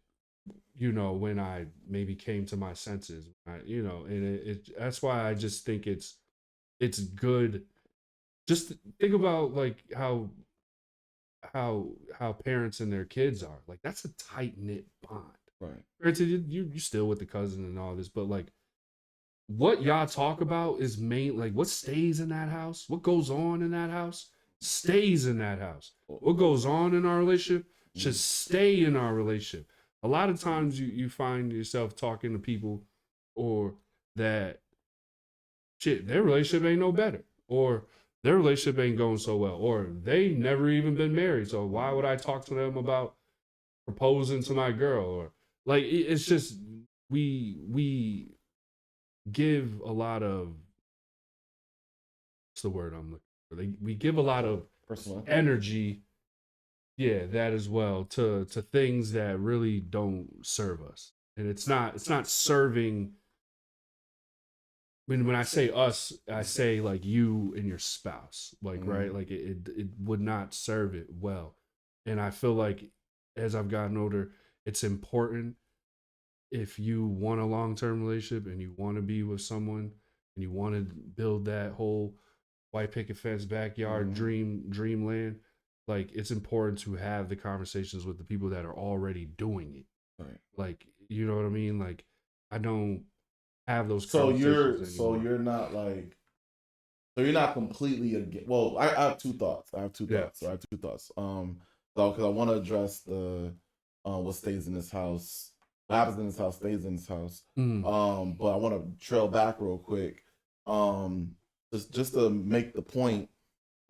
[SPEAKER 2] when I maybe came to my senses, and that's why I just think it's good. Just think about like how parents and their kids are. Like that's a tight knit bond.
[SPEAKER 1] Right.
[SPEAKER 2] Granted, you still with the cousin and all this, but like what y'all talk about is like what stays in that house, what goes on in that house stays in that house. What goes on in our relationship should stay in our relationship. A lot of times you find yourself talking to people or that shit, their relationship ain't no better, or their relationship ain't going so well, or they never even been married. So why would I talk to them about proposing to my girl? Or like, it's just, we give a lot of, what's the word I'm looking for? We give a lot of personal energy. Yeah, that as well to things that really don't serve us. And it's not serving. When I say us, I say like you and your spouse, like, right? Like it would not serve it well. And I feel like as I've gotten older, it's important if you want a long-term relationship and you want to be with someone and you want to build that whole white picket fence backyard dreamland, like it's important to have the conversations with the people that are already doing it. Right. Like, you know what I mean? Like I don't have those conversations anymore.
[SPEAKER 1] So you're not completely against. Well, I have two thoughts. Because I want to address the what stays in this house, what happens in this house stays in this house. But I want to trail back real quick. Just to make the point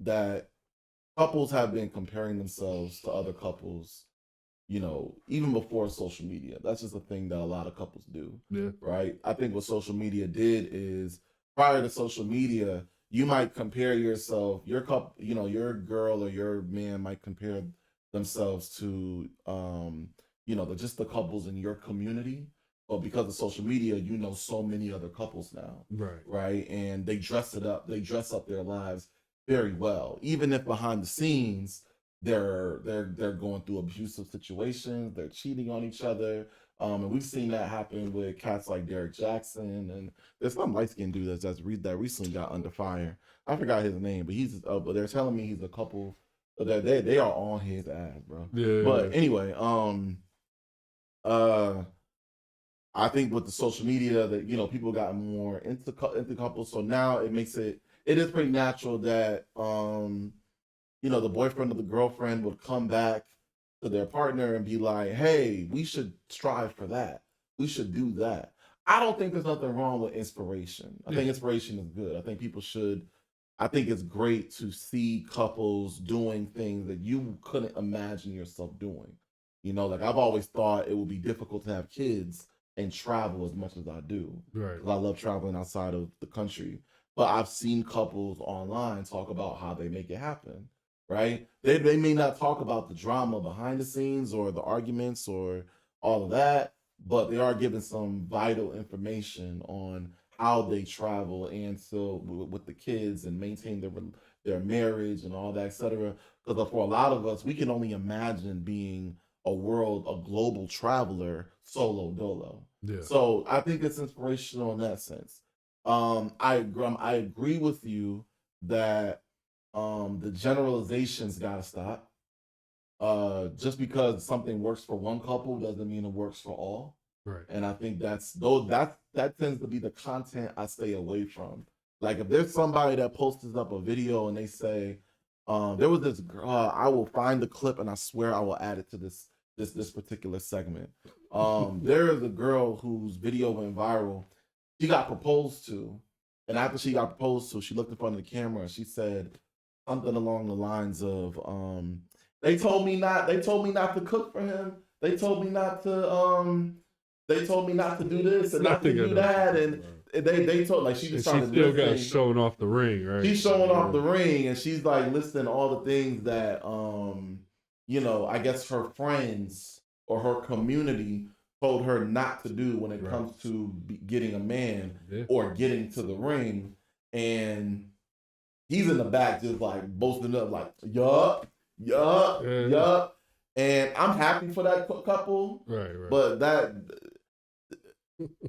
[SPEAKER 1] that couples have been comparing themselves to other couples, even before social media. That's just a thing that a lot of couples do. Yeah. Right? I think what social media did is, prior to social media, you might compare yourself, your couple, your girl or your man might compare themselves to, just the couples in your community. But because of social media, so many other couples now. Right. Right. And they dress up their lives very well. Even if behind the scenes, they're going through abusive situations, they're cheating on each other, And we've seen that happen with cats like Derek Jackson, and there's some light skinned dude that recently got under fire. I forgot his name, but but they're telling me he's a couple that they are on his ass, bro.
[SPEAKER 2] Yeah.
[SPEAKER 1] But anyway, I think with the social media that people got more into couples, so now it is pretty natural that the boyfriend or the girlfriend would come back to their partner and be like, hey, we should strive for that. We should do that. I don't think there's nothing wrong with inspiration. I think inspiration is good. I think I think it's great to see couples doing things that you couldn't imagine yourself doing. Like I've always thought it would be difficult to have kids and travel as much as I do.
[SPEAKER 2] Right.
[SPEAKER 1] I love traveling outside of the country. But I've seen couples online talk about how they make it happen. Right? They may not talk about the drama behind the scenes or the arguments or all of that, but they are giving some vital information on how they travel and still with the kids and maintain their marriage and all that, etc. Because for a lot of us, we can only imagine being a global traveler solo dolo.
[SPEAKER 2] Yeah.
[SPEAKER 1] So I think it's inspirational in that sense. I agree with you that the generalizations gotta stop. Just because something works for one couple doesn't mean it works for all.
[SPEAKER 2] Right.
[SPEAKER 1] And I think that tends to be the content I stay away from. Like if there's somebody that posts up a video and they say, there was this girl, I will find the clip and I swear I will add it to this particular segment. There is a girl whose video went viral. She got proposed to, and after she got proposed to, she looked in front of the camera and she said something along the lines of, they told me not to cook for him. They told me not to do this and not to do that, and they told, like, she just started.
[SPEAKER 2] She still got showing off the ring, right?
[SPEAKER 1] She's showing off the ring, and she's like listing all the things that I guess her friends or her community told her not to do when it comes to getting a man or getting to the ring, and he's in the back just like boasting up, like yup. And I'm happy for that couple, right? But that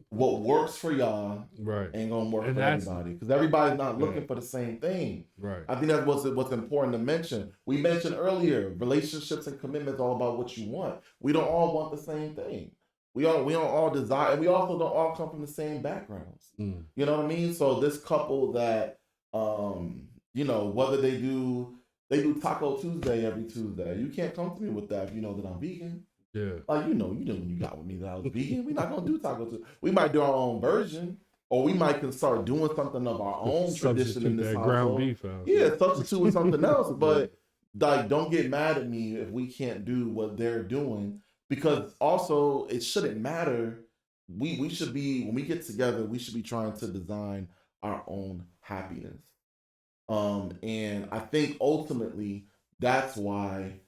[SPEAKER 1] what works for y'all ain't gonna work for everybody, because everybody's not looking for the same thing.
[SPEAKER 2] Right.
[SPEAKER 1] I think that's what's important to mention. We mentioned earlier, relationships and commitments all about what you want. We don't all want the same thing. We don't all desire, and we also don't all come from the same backgrounds. You know what I mean? So this couple that whether they do Taco Tuesday every Tuesday, you can't come to me with that if you know that I'm vegan.
[SPEAKER 2] Yeah.
[SPEAKER 1] Like, you when you got with me that I was vegan. We're not going to do Taco Tuesday. We might do our own version, or we might start doing something of our own tradition in this household. Ground beef out. Yeah, substitute with something else. But like, don't get mad at me if we can't do what they're doing, because also it shouldn't matter. We should be, when we get together, we should be trying to design our own happiness. And I think ultimately that's why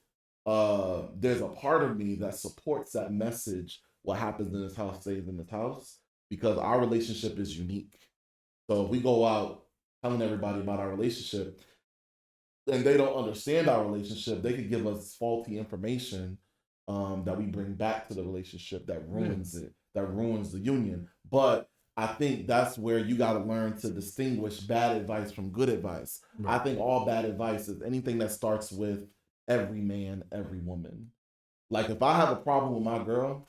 [SPEAKER 1] there's a part of me that supports that message. What happens in this house stays in this house, because our relationship is unique. So if we go out telling everybody about our relationship and they don't understand our relationship, they could give us faulty information that we bring back to the relationship that ruins it, that ruins the union. But I think that's where you got to learn to distinguish bad advice from good advice. Right. I think all bad advice is anything that starts with every man, every woman. Like if I have a problem with my girl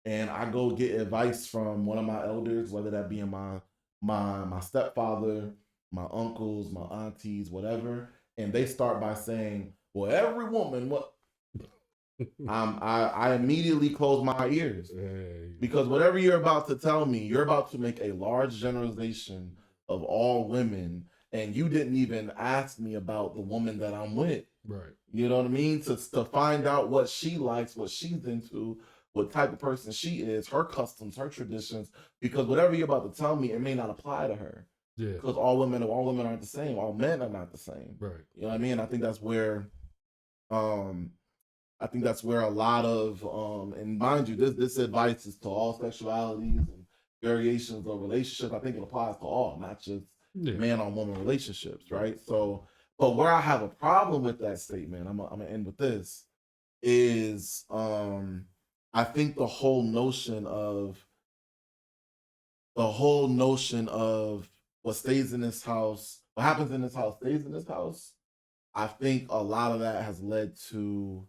[SPEAKER 1] and I go get advice from one of my elders, whether that be my stepfather, my uncles, my aunties, whatever, and they start by saying, well, every woman, what? I immediately close my ears, because whatever you're about to tell me, you're about to make a large generalization of all women, and you didn't even ask me about the woman that I'm with.
[SPEAKER 2] Right.
[SPEAKER 1] You know what I mean? To find out what she likes, what she's into, what type of person she is, her customs, her traditions, because whatever you're about to tell me, it may not apply to her.
[SPEAKER 2] Yeah.
[SPEAKER 1] Because all women aren't the same. All men are not the same.
[SPEAKER 2] Right.
[SPEAKER 1] You know what I mean? I think that's where a lot of, and mind you, this advice is to all sexualities and variations of relationships. I think it applies to all, not just man on woman relationships, right? So, but where I have a problem with that statement, I'm gonna end with this, is I I think the whole notion of what stays in this house, what happens in this house stays in this house. I think a lot of that has led to,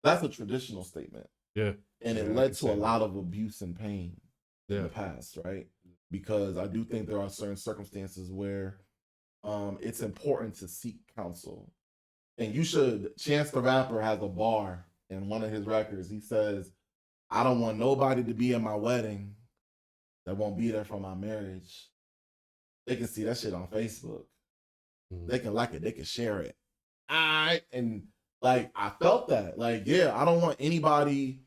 [SPEAKER 1] that's a traditional statement.
[SPEAKER 2] Yeah.
[SPEAKER 1] And it led to a lot of abuse and pain in the past, right? Because I do think there are certain circumstances where it's important to seek counsel. And you should, Chance the Rapper has a bar in one of his records. He says, I don't want nobody to be at my wedding that won't be there for my marriage. They can see that shit on Facebook. They can like it, they can share it. And like, I felt that. Like, yeah, I don't want anybody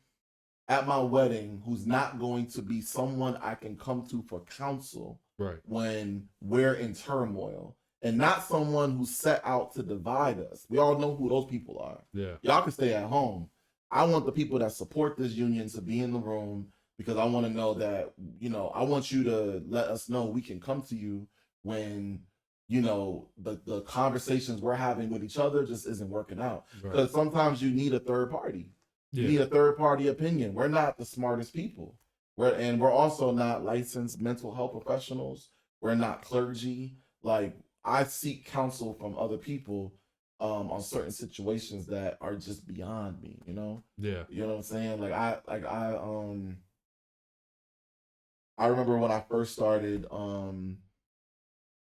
[SPEAKER 1] at my wedding who's not going to be someone I can come to for counsel when we're in turmoil, and not someone who's set out to divide us. We all know who those people are. Yeah. Y'all can stay at home. I want the people that support this union to be in the room, because I want to know that, you know, I want you to let us know we can come to you when, you know, the conversations we're having with each other just isn't working out. Because sometimes you need a third party. You need a third party opinion. We're not the smartest people. We're also not licensed mental health professionals. We're not clergy. Like, I seek counsel from other people on certain situations that are just beyond me, you know? Yeah. You know what I'm saying? I remember when I first started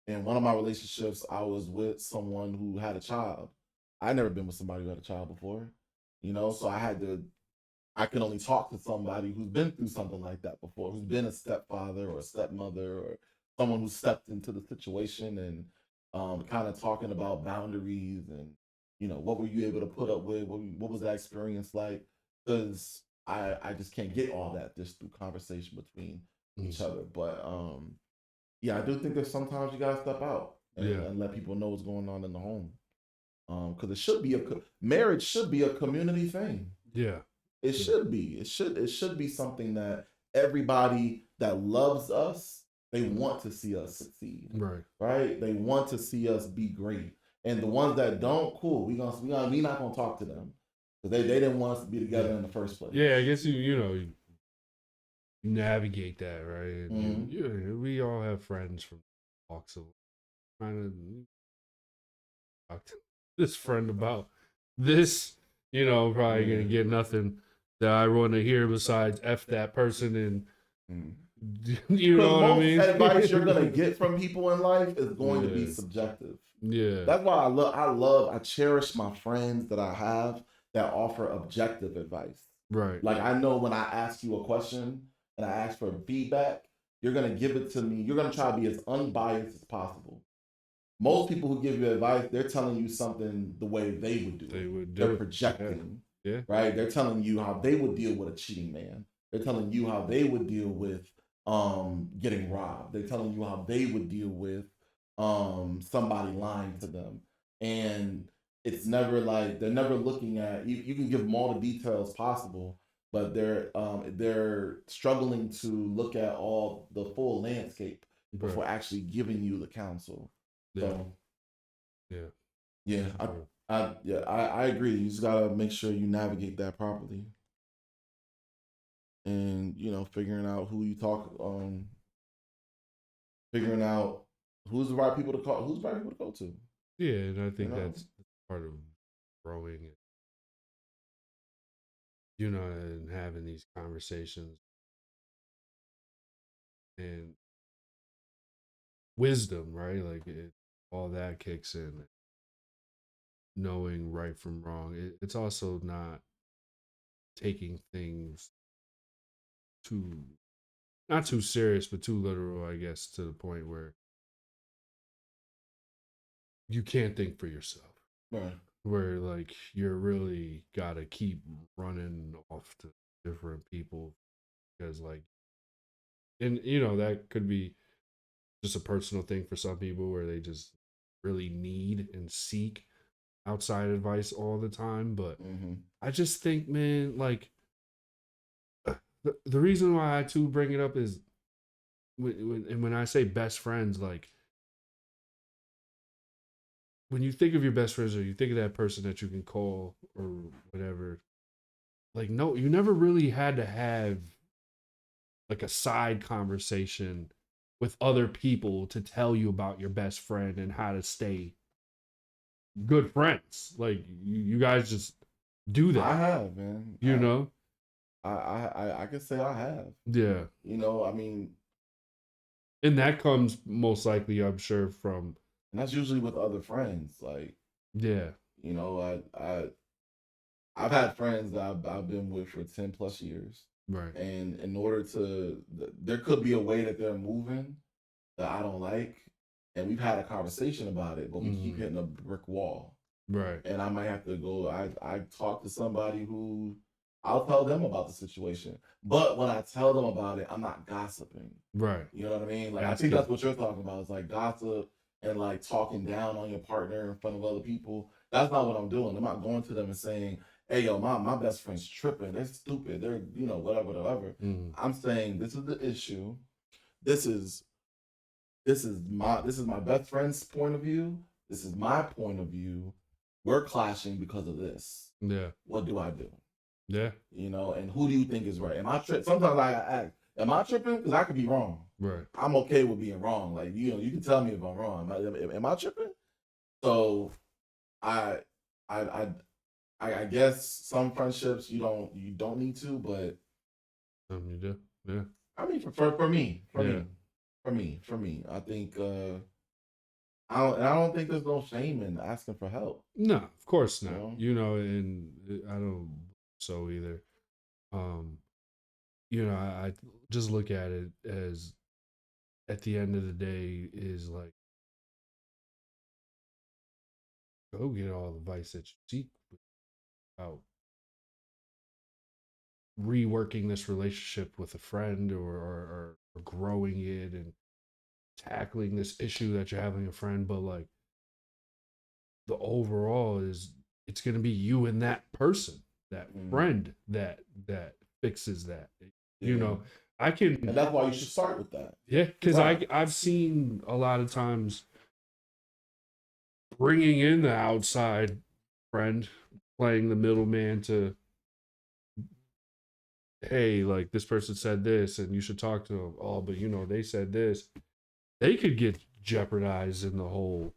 [SPEAKER 1] in one of my relationships, I was with someone who had a child. I'd never been with somebody who had a child before, you know? So I can only talk to somebody who's been through something like that before, who's been a stepfather or a stepmother, or someone who stepped into the situation, and kind of talking about boundaries and, you know, what were you able to put up with? What was that experience like? Because I just can't get all that just through conversation between each other. But yeah, I do think that sometimes you gotta step out and let people know what's going on in the home. Because it should be marriage should be a community thing. Yeah. It should be. It should be something that everybody that loves us, they want to see us succeed. Right. Right? They want to see us be great. And the ones that don't, cool. We not gonna talk to them. Because they didn't want us to be together in the first place.
[SPEAKER 2] Yeah, I guess you navigate that, right? And we all have friends from walks of trying to talk to this friend about this, probably gonna get nothing that I want to hear besides F that person, and you know what I mean?
[SPEAKER 1] Advice you're gonna get from people in life is going to be subjective. Yeah. That's why I cherish my friends that I have that offer objective advice. Right. Like, I know when I ask you a question and I ask for feedback, you're gonna give it to me. You're gonna try to be as unbiased as possible. Most people who give you advice, they're telling you something the way they would do it. They're projecting. Yeah. Right? They're telling you how they would deal with a cheating man. They're telling you how they would deal with getting robbed. They're telling you how they would deal with somebody lying to them. And it's never like, they're never looking at, you can give them all the details possible, but they're struggling to look at all the full landscape before actually giving you the counsel. Yeah. So, yeah. I agree. You just gotta make sure you navigate that properly, and figuring out who you talk, figuring out who's the right people to call, who's the right people to go to.
[SPEAKER 2] Yeah, and I think that's part of growing, and having these conversations and wisdom, right? Like all that kicks in. Knowing right from wrong. It's also not taking things not too serious, but too literal, I guess, to the point where you can't think for yourself. Right. Where like you're really gotta keep running off to different people, because like, and that could be just a personal thing for some people where they just really need and seek outside advice all the time. But I just think, man, like the reason why I too bring it up is when I say best friends, like when you think of your best friends, or you think of that person that you can call or whatever, like, no, you never really had to have like a side conversation with other people to tell you about your best friend and how to stay good friends. Like you guys just do that.
[SPEAKER 1] I have, man.
[SPEAKER 2] You know?
[SPEAKER 1] I can say I have.
[SPEAKER 2] Yeah.
[SPEAKER 1] You know, I mean,
[SPEAKER 2] and that comes most likely, I'm sure, from,
[SPEAKER 1] and that's usually with other friends. Like,
[SPEAKER 2] yeah,
[SPEAKER 1] you know, I've had friends that I've been with for 10 plus years.
[SPEAKER 2] Right.
[SPEAKER 1] And in order to, there could be a way that they're moving that I don't like. And we've had a conversation about it, but we keep hitting a brick wall.
[SPEAKER 2] Right.
[SPEAKER 1] And I might have to go, I talk to somebody who, I'll tell them about the situation. But when I tell them about it, I'm not gossiping.
[SPEAKER 2] Right.
[SPEAKER 1] You know what I mean? Like, I think that's what you're talking about. It's like gossip and like talking down on your partner in front of other people. That's not what I'm doing. I'm not going to them and saying, hey, yo, my best friend's tripping. They're stupid. They're, you know, whatever. I'm saying this is the issue. This is my best friend's point of view. This is my point of view. We're clashing because of this.
[SPEAKER 2] Yeah.
[SPEAKER 1] What do I do?
[SPEAKER 2] Yeah.
[SPEAKER 1] You know, and who do you think is right? Am I tripping? Sometimes I ask, am I tripping? Because I could be wrong.
[SPEAKER 2] Right.
[SPEAKER 1] I'm okay with being wrong. Like, you know, you can tell me if I'm wrong. Am I tripping? So I guess some friendships you don't need to, but
[SPEAKER 2] you do. Yeah.
[SPEAKER 1] I mean, for me, I think I don't think there's no shame in asking for help.
[SPEAKER 2] No, of course not. You know, and I don't so either. You know, I just look at it as at the end of the day is like, go get all the advice that you seek about reworking this relationship with a friend or growing it and tackling this issue that you're having a friend. But like the overall is it's going to be you and that person, that friend that fixes that. You know, I can,
[SPEAKER 1] and that's why you should start with that.
[SPEAKER 2] Yeah, because I've seen a lot of times bringing in the outside friend, playing the middleman to, hey, like this person said this and you should talk to them. Oh, but you know, they said this. They could get jeopardized in the whole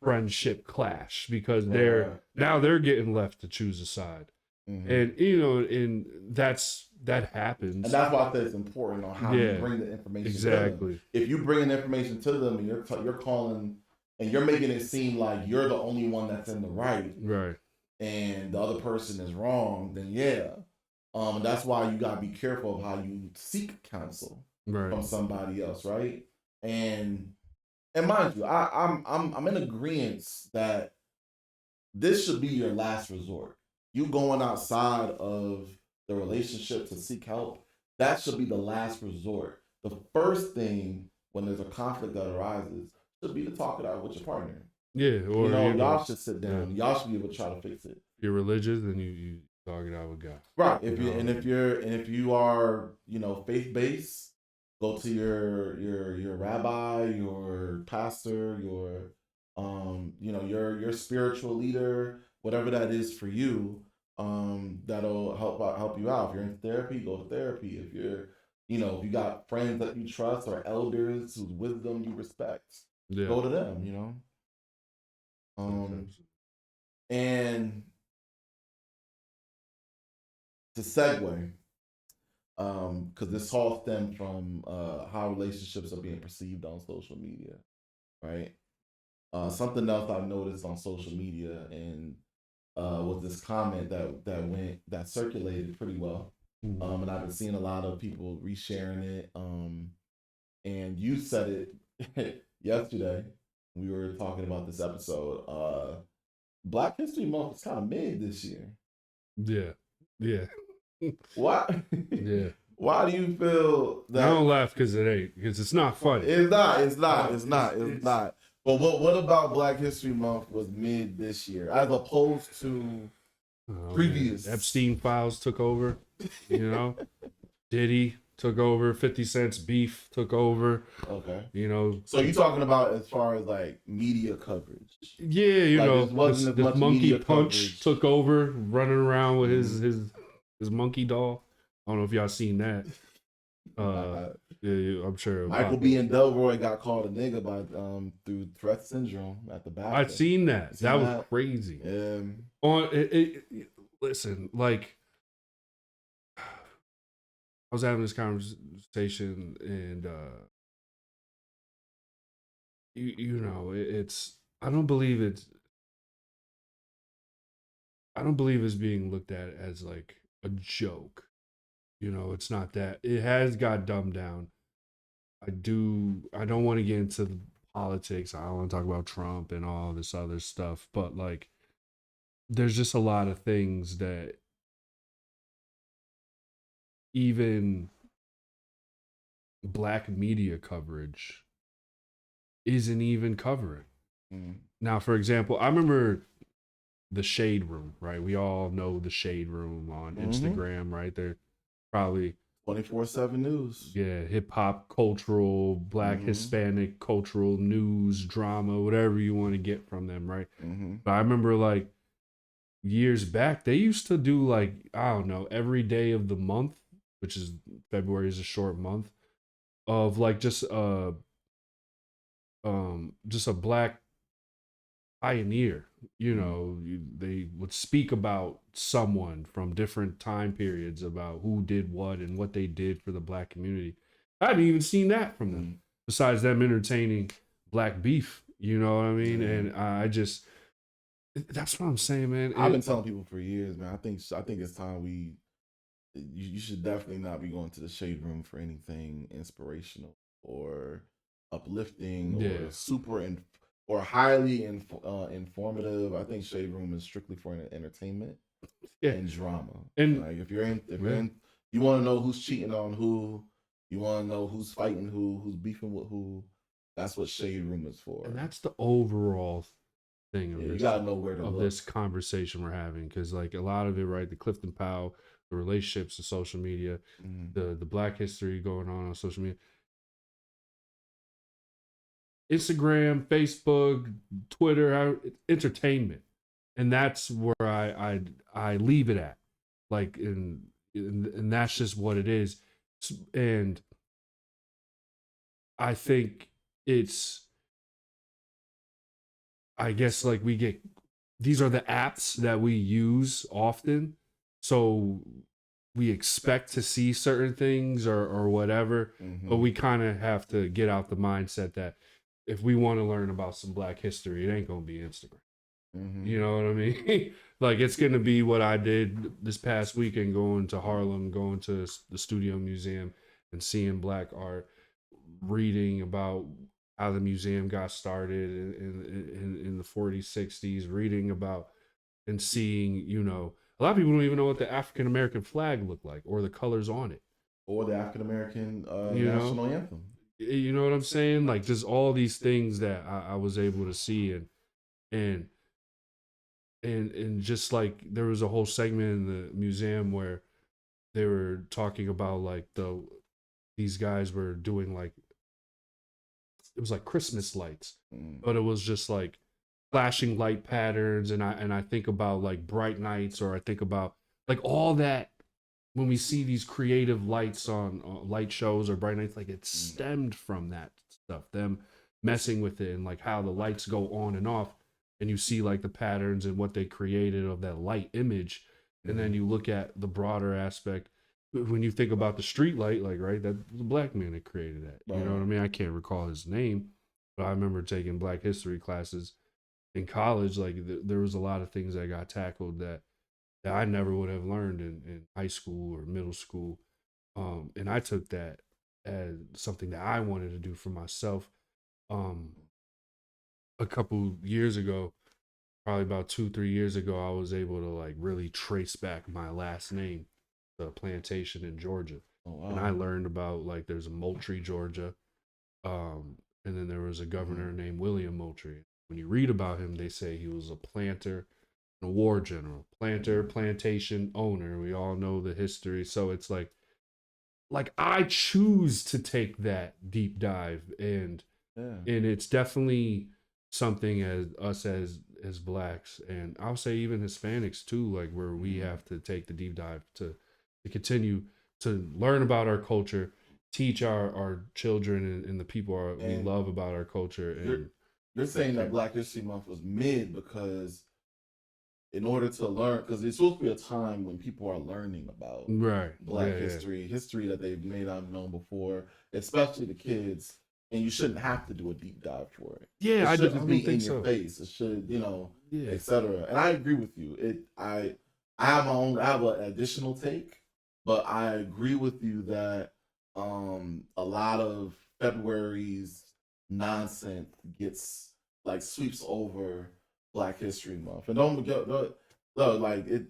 [SPEAKER 2] friendship clash because they're getting left to choose a side. And you know, and that happens.
[SPEAKER 1] And that's why I say it's important on how you bring the information to them. If you bring the information to them and you're calling and you're making it seem like you're the only one that's in the right.
[SPEAKER 2] Right.
[SPEAKER 1] And the other person is wrong, then that's why you gotta be careful of how you seek counsel from somebody else, right? And mind you, I'm in agreement that this should be your last resort. You going outside of the relationship to seek help, that should be the last resort. The first thing when there's a conflict that arises should be to talk it out with your partner.
[SPEAKER 2] Yeah, or
[SPEAKER 1] y'all should sit down. Y'all should be able to try to fix it.
[SPEAKER 2] If you're religious, then you talk it out with God.
[SPEAKER 1] Right. If you are, you know, faith based, go to your rabbi, your pastor, your you know, your spiritual leader, whatever that is for you, that'll help you out. If you're in therapy, go to therapy. If you're, you know, if you got friends that you trust or elders whose wisdom you respect, go to them, you know. And to segue, because this all stemmed from how relationships are being perceived on social media, right? Something else I've noticed on social media and was this comment that circulated pretty well, and I've been seeing a lot of people resharing it. And you said it yesterday. We were talking about this episode. Black History Month is kind of mid this year.
[SPEAKER 2] Yeah.
[SPEAKER 1] Why?
[SPEAKER 2] Yeah.
[SPEAKER 1] Why do you feel that?
[SPEAKER 2] I don't laugh because it's not funny.
[SPEAKER 1] It's not. But what about Black History Month was mid this year as opposed to previous?
[SPEAKER 2] Epstein files took over, you know. Diddy took over. 50 Cent's beef took over.
[SPEAKER 1] Okay.
[SPEAKER 2] You know.
[SPEAKER 1] So you talking about as far as like media coverage?
[SPEAKER 2] Yeah, you
[SPEAKER 1] like
[SPEAKER 2] know, this monkey punch
[SPEAKER 1] coverage.
[SPEAKER 2] took over, running around with his his monkey doll. I don't know if y'all seen that. Yeah, I'm sure.
[SPEAKER 1] Michael B. and Delroy got called a nigga by through Threat Syndrome at the back.
[SPEAKER 2] I'd seen that. That was crazy. Listen, like I was having this conversation, and you know, it's I don't believe it's being looked at as like a joke. You know, it's not that. It has got dumbed down. I don't want to get into the politics. I don't want to talk about Trump and all this other stuff, but like there's just a lot of things that even black media coverage isn't even covering. Now, for example, I remember the Shade Room, right? We all know the Shade Room on Instagram, right? They're probably
[SPEAKER 1] 24/7 news.
[SPEAKER 2] Yeah, hip hop, cultural, black, Hispanic, cultural news, drama, whatever you want to get from them, right? But I remember like years back, they used to do like, I don't know, every day of the month, which is February is a short month, of like just a black pioneer. You know, they would speak about someone from different time periods about who did what and what they did for the black community. I hadn't even seen that from them, besides them entertaining black beef. You know what I mean? And I just, that's what I'm saying, man.
[SPEAKER 1] I've been telling people for years, man. I think it's time you should definitely not be going to the Shade Room for anything inspirational or uplifting or super or highly informative. I think Shade Room is strictly for entertainment and drama. And like if you're in, you want to know who's cheating on who, you want to know who's fighting who's beefing with who. That's what Shade Room is for.
[SPEAKER 2] And that's the overall thing of
[SPEAKER 1] you gotta know where to look.
[SPEAKER 2] This conversation we're having, because like a lot of it, right? The Clifton Powell, the relationships, the social media, the Black history going on social media. Instagram, Facebook, Twitter, entertainment, and that's where I leave it at, like, and that's just what it is, and I think it's, I guess like these are the apps that we use often, so we expect to see certain things or whatever, but we kind of have to get out the mindset that if we want to learn about some black history, it ain't gonna be Instagram. You know what I mean? Like it's gonna be what I did this past weekend, going to Harlem, going to the Studio Museum and seeing black art, reading about how the museum got started in the 40s, 60s, reading about and seeing, you know, a lot of people don't even know what the African American flag looked like or the colors on it.
[SPEAKER 1] Or the African American national anthem.
[SPEAKER 2] You know what I'm saying? Like just all these things that I was able to see, and just like there was a whole segment in the museum where they were talking about like these guys were doing like, it was like Christmas lights, but it was just like flashing light patterns, and I think about like bright nights, or I think about like all that. When we see these creative lights on light shows or bright nights, like it stemmed from that stuff, them messing with it and like how the lights go on and off, and you see like the patterns and what they created of that light image. And then you look at the broader aspect. When you think about the street light, like, right, that was a black man that created that. You know what I mean? I can't recall his name, but I remember taking black history classes in college. Like there was a lot of things that got tackled that I never would have learned in high school or middle school. And I took that as something that I wanted to do for myself. A couple years ago, probably about 2-3 years ago, I was able to like really trace back my last name, the plantation in Georgia. And I learned about like there's a Moultrie, Georgia. And then there was a governor named William Moultrie. When you read about him, they say he was a planter, a war general, planter, plantation owner. We all know the history. So it's like I choose to take that deep dive, and it's definitely something as blacks, and I'll say even Hispanics too, like where we have to take the deep dive to to continue to learn about our culture, teach our children and the people we love about our culture. And
[SPEAKER 1] you're saying that Black History Month was mid because in order to learn, because it's supposed to be a time when people are learning about Black history that they may not have known before, especially the kids. And you shouldn't have to do a deep dive for it.
[SPEAKER 2] Yeah,
[SPEAKER 1] I
[SPEAKER 2] shouldn't
[SPEAKER 1] be in your face. It should, etc. And I agree with you. I have an additional take, but I agree with you that a lot of February's nonsense gets sweeps over Black History Month. And don't forget,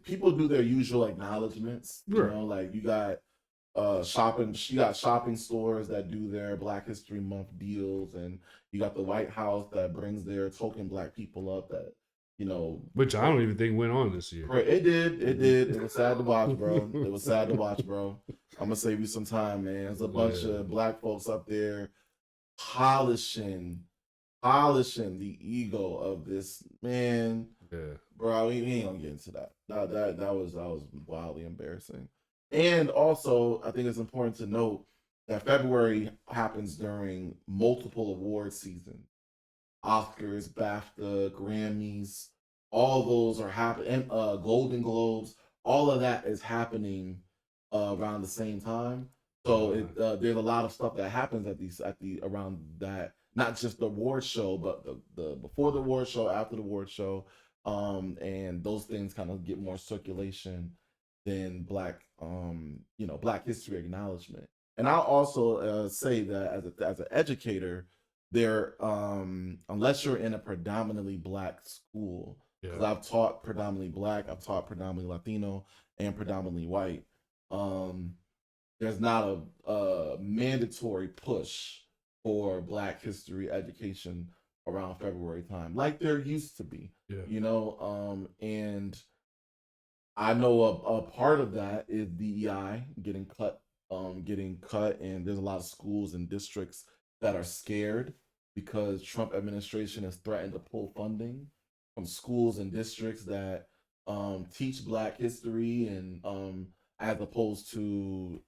[SPEAKER 1] people do their usual acknowledgments. You know, you got shopping stores that do their Black History Month deals, and you got the White House that brings their token Black people up that,
[SPEAKER 2] which I don't even think went on this year.
[SPEAKER 1] It did. It was sad to watch, bro. It was sad to watch, bro. I'm gonna save you some time, man. There's a bunch of Black folks up there polishing the ego of this man. Yeah, bro. We ain't gonna get into that. That was wildly embarrassing. And also, I think it's important to note that February happens during multiple award seasons. Oscars, BAFTA, Grammys, all those are happening. Golden Globes, all of that is happening around the same time. So there's a lot of stuff that happens around that. Not just the award show, but the before the award show, after the award show, and those things kind of get more circulation than Black history acknowledgement. And I'll also say that as an educator, there unless you're in a predominantly Black school, because I've taught predominantly Black, I've taught predominantly Latino, and predominantly white. There's not a mandatory push for Black history education around February time, like there used to be. And I know a part of that is DEI getting cut, and there's a lot of schools and districts that are scared because Trump administration has threatened to pull funding from schools and districts that teach Black history, and as opposed to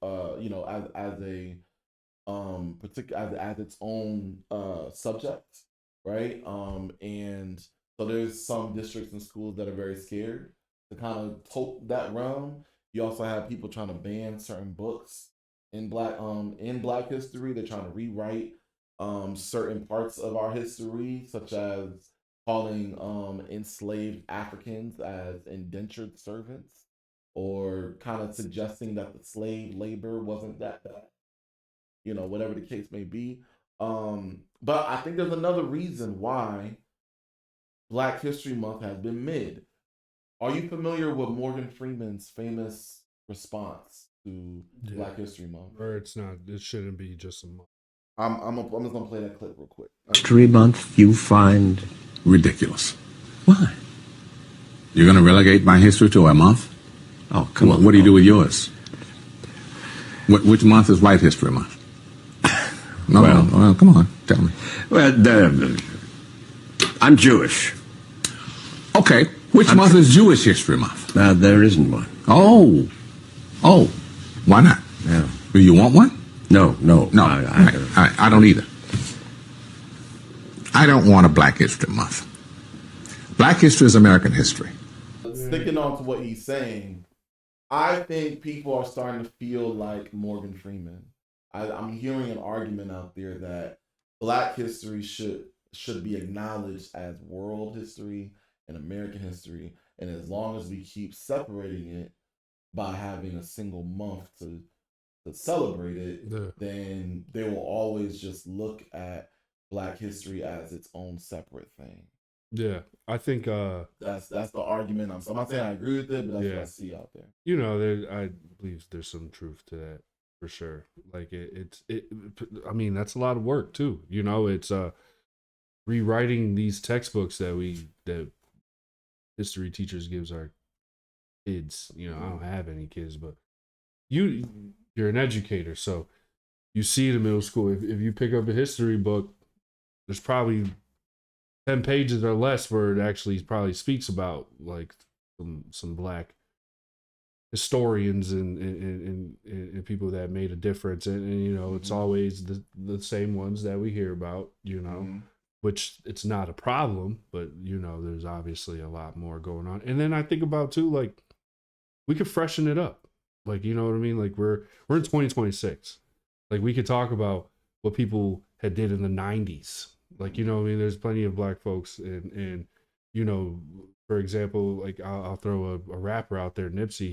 [SPEAKER 1] as its own subject, right? And so there's some districts and schools that are very scared to kind of tote that realm. You also have people trying to ban certain books in Black history. They're trying to rewrite certain parts of our history, such as calling enslaved Africans as indentured servants, or kind of suggesting that the slave labor wasn't that bad. Whatever the case may be. But I think there's another reason why Black History Month has been mid. Are you familiar with Morgan Freeman's famous response to Black History Month?
[SPEAKER 2] Or it's not. It shouldn't be just a month.
[SPEAKER 1] I'm just gonna play that clip real quick.
[SPEAKER 3] History Month you find ridiculous. Why?
[SPEAKER 5] You're gonna relegate my history to a month?
[SPEAKER 3] Oh, come on.
[SPEAKER 5] What do you do with yours? Which month is White History Month? Well, come on, tell me.
[SPEAKER 3] Well, I'm Jewish.
[SPEAKER 5] Okay, which month is Jewish History Month?
[SPEAKER 3] There isn't one.
[SPEAKER 5] Oh, why not?
[SPEAKER 3] Yeah.
[SPEAKER 5] Do you want one?
[SPEAKER 3] No.
[SPEAKER 5] I don't either. I don't want a Black History Month. Black history is American history.
[SPEAKER 1] Sticking on to what he's saying, I think people are starting to feel like Morgan Freeman. I'm hearing an argument out there that Black history should be acknowledged as world history and American history, and as long as we keep separating it by having a single month to celebrate it, then they will always just look at Black history as its own separate thing.
[SPEAKER 2] Yeah, I think
[SPEAKER 1] that's the argument. I'm not saying I agree with it, but that's what I see out there.
[SPEAKER 2] I believe there's some truth to that for sure. Like I mean, that's a lot of work too. It's rewriting these textbooks that history teachers gives our kids. I don't have any kids, but you're an educator, so you see it in middle school. If you pick up a history book, there's probably 10 pages or less where it actually probably speaks about like some Black historians and people that made a difference, and you know, it's always the same ones that we hear about, you know, which it's not a problem, but you know, there's obviously a lot more going on. And then I think about too, like, we could freshen it up, like, you know what I mean, like we're in 2026, like we could talk about what people had did in the 90s, like, you know what I mean, there's plenty of black folks, and you know, for example, like I'll throw a rapper out there, Nipsey.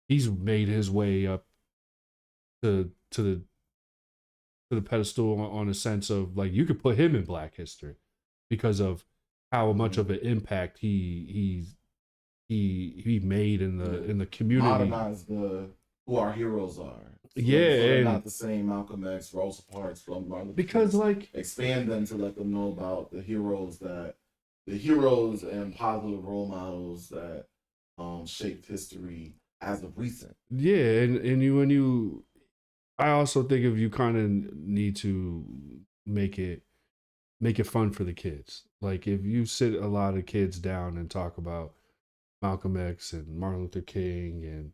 [SPEAKER 2] He's made his way up to the pedestal on a sense of, like, you could put him in Black history because of how much of an impact he made in the community.
[SPEAKER 1] Modernize who our heroes are. So
[SPEAKER 2] they're
[SPEAKER 1] not the same Malcolm X, Rosa Parks,
[SPEAKER 2] because like
[SPEAKER 1] expand them to let them know about the heroes and positive role models that shaped history as of recent.
[SPEAKER 2] Yeah, and I also think if you kind of need to make it fun for the kids. Like if you sit a lot of kids down and talk about Malcolm X and Martin Luther King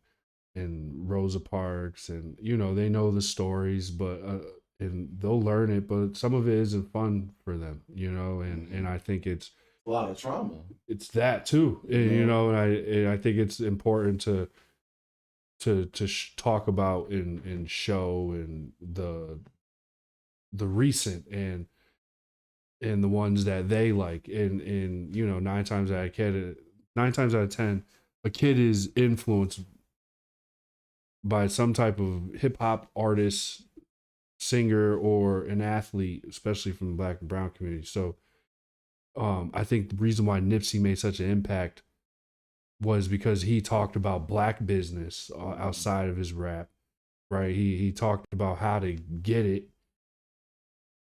[SPEAKER 2] and Rosa Parks, and you know, they know the stories, but and they'll learn it, but some of it isn't fun for them, you know, and I think it's
[SPEAKER 1] a lot of trauma.
[SPEAKER 2] It's that too, and, you know, and I think it's important to talk about and show and the recent and the ones that they like, and you know, 9 times out of 10 a kid is influenced by some type of hip-hop artist, singer, or an athlete, especially from the Black and brown community. So I think the reason why Nipsey made such an impact was because he talked about Black business outside of his rap, right? He talked about how to get it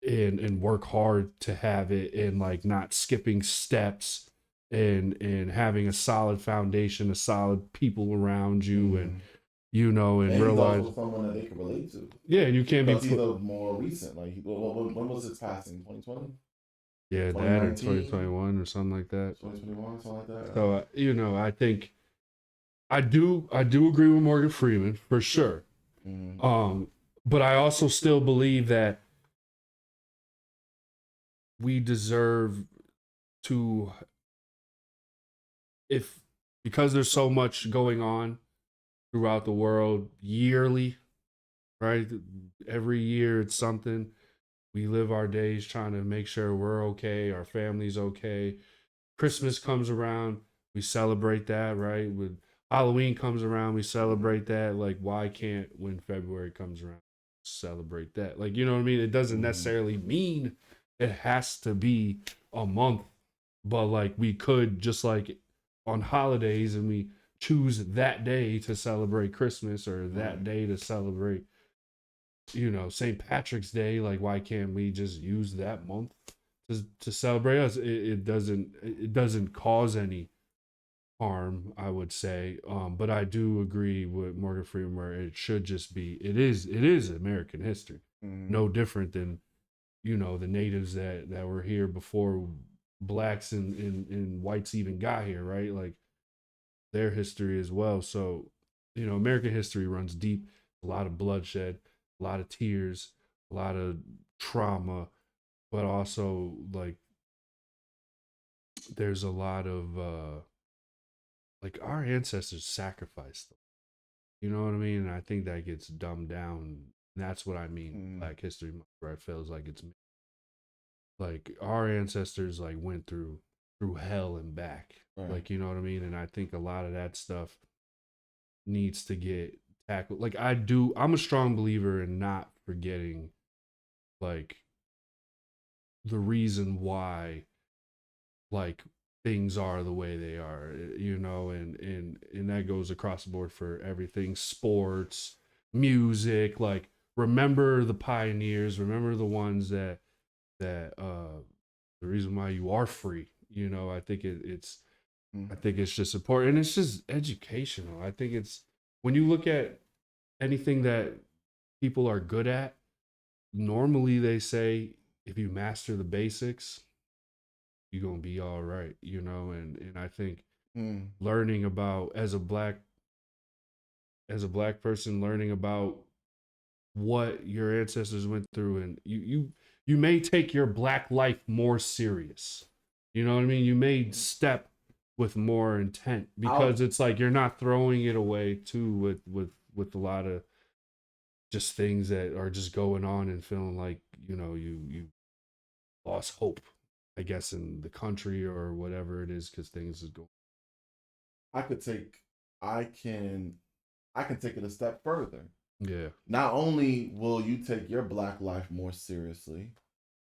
[SPEAKER 2] and work hard to have it, and like not skipping steps, and having a solid foundation, a solid people around you, and you know, and realize
[SPEAKER 1] someone that they can relate to.
[SPEAKER 2] Yeah, and you can't be
[SPEAKER 1] either more recent. Like when was his passing? 2020.
[SPEAKER 2] Yeah, that or 2021 or something like that.
[SPEAKER 1] 2021, something like that.
[SPEAKER 2] So you know, I think I do agree with Morgan Freeman for sure. But I also still believe that we deserve to, because there's so much going on throughout the world yearly, right? Every year it's something. We live our days trying to make sure we're okay, our family's okay. Christmas comes around, we celebrate that, right? When Halloween comes around, we celebrate that. Like, why can't, when February comes around, celebrate that? Like, you know what I mean? It doesn't necessarily mean it has to be a month, but like we could, just like on holidays, and we choose that day to celebrate Christmas, or that day to celebrate, you know, St. Patrick's Day. Like, why can't we just use that month to celebrate us? It doesn't cause any harm, I would say. But I do agree with Morgan Freeman where it should just be, it is American history. No different than, you know, the natives that were here before blacks and whites even got here, right? Like, their history as well. So, you know, American history runs deep, a lot of bloodshed, a lot of tears, a lot of trauma, but also like there's a lot of like our ancestors sacrificed them. You know what I mean? And I think that gets dumbed down. And that's what I mean. Black History Month, where it feels like it's like our ancestors like went through hell and back. Right. Like, you know what I mean? And I think a lot of that stuff needs to get tackled. Like, I'm a strong believer in not forgetting like the reason why like things are the way they are, you know, and that goes across the board for everything, sports, music. Like, remember the pioneers, remember the ones that the reason why you are free, you know. I think it's just important, and it's just educational. I think it's, when you look at anything that people are good at, normally they say if you master the basics, you're gonna be all right, you know. And I think learning about, as a black as a black person learning about what your ancestors went through, and you may take your black life more serious. You know what I mean? You may step with more intent because it's like you're not throwing it away too with a lot of just things that are just going on and feeling like, you know, you lost hope, I guess, in the country or whatever it is, because things is going.
[SPEAKER 1] I can take it a step further.
[SPEAKER 2] Yeah.
[SPEAKER 1] Not only will you take your Black life more seriously,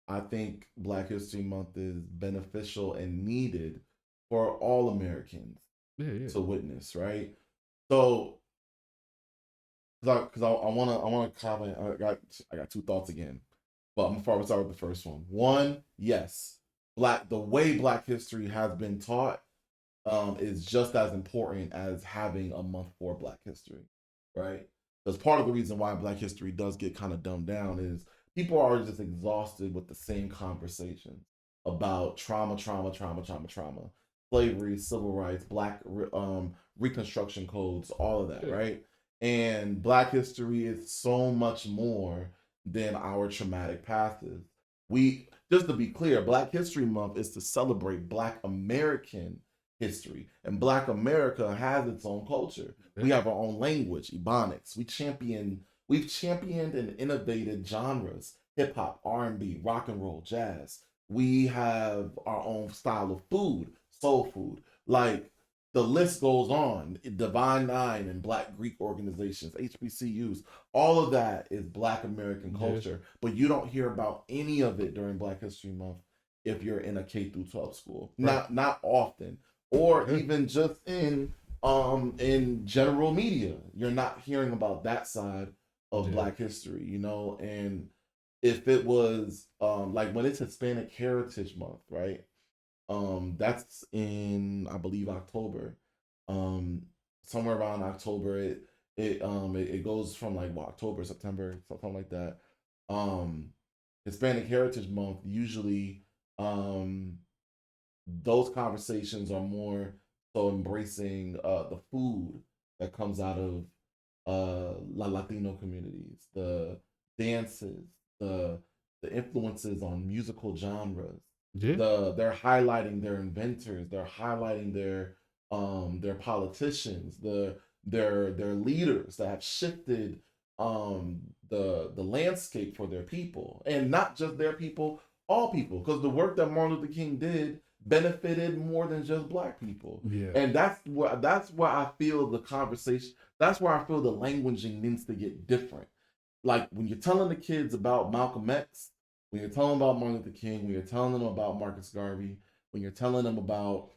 [SPEAKER 1] I think Black History Month is beneficial and needed for all Americans to witness, right? So, because I want to comment. I got two thoughts again, but I'm gonna start with the first one. One, yes, the way Black history has been taught is just as important as having a month for Black history, right? Because part of the reason why Black history does get kind of dumbed down is people are just exhausted with the same conversations about trauma, slavery, civil rights, Black Reconstruction codes, all of that, right? And Black history is so much more than our traumatic passes. Just to be clear, Black History Month is to celebrate Black American history, and Black America has its own culture. We have our own language, Ebonics. We've championed and innovated genres: hip hop, R&B, rock and roll, jazz. We have our own style of food, soul food. Like, the list goes on. Divine Nine and Black Greek organizations, HBCUs, all of that is Black American culture. But you don't hear about any of it during Black History Month if you're in a K through 12 school. Right. Not often. Or even just in general media. You're not hearing about that side of Black history, you know? And if it was like when it's Hispanic Heritage Month, right? That's in, I believe, October. Somewhere around October, it goes from like October, September, something like that. Hispanic Heritage Month, usually those conversations are more so embracing the food that comes out of Latino communities, the dances, the influences on musical genres. They're highlighting their inventors, they're highlighting their politicians, their leaders that have shifted the landscape for their people, and not just their people, all people, because the work that Martin Luther King did benefited more than just Black people. And that's where I feel the conversation, that's where I feel the languaging needs to get different. Like, when you're telling the kids about Malcolm X, when you're telling them about Martin Luther King, when you're telling them about Marcus Garvey, when you're telling them about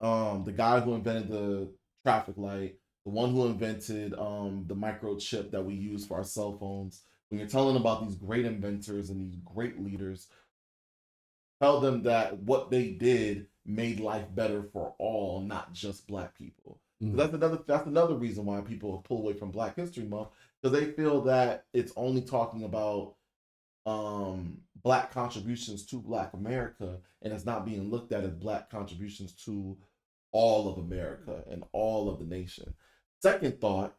[SPEAKER 1] the guy who invented the traffic light, the one who invented the microchip that we use for our cell phones, when you're telling them about these great inventors and these great leaders, tell them that what they did made life better for all, not just Black people. That's another reason why people pull away from Black History Month, because they feel that it's only talking about Black contributions to Black America, and it's not being looked at as Black contributions to all of America and all of the nation. Second thought,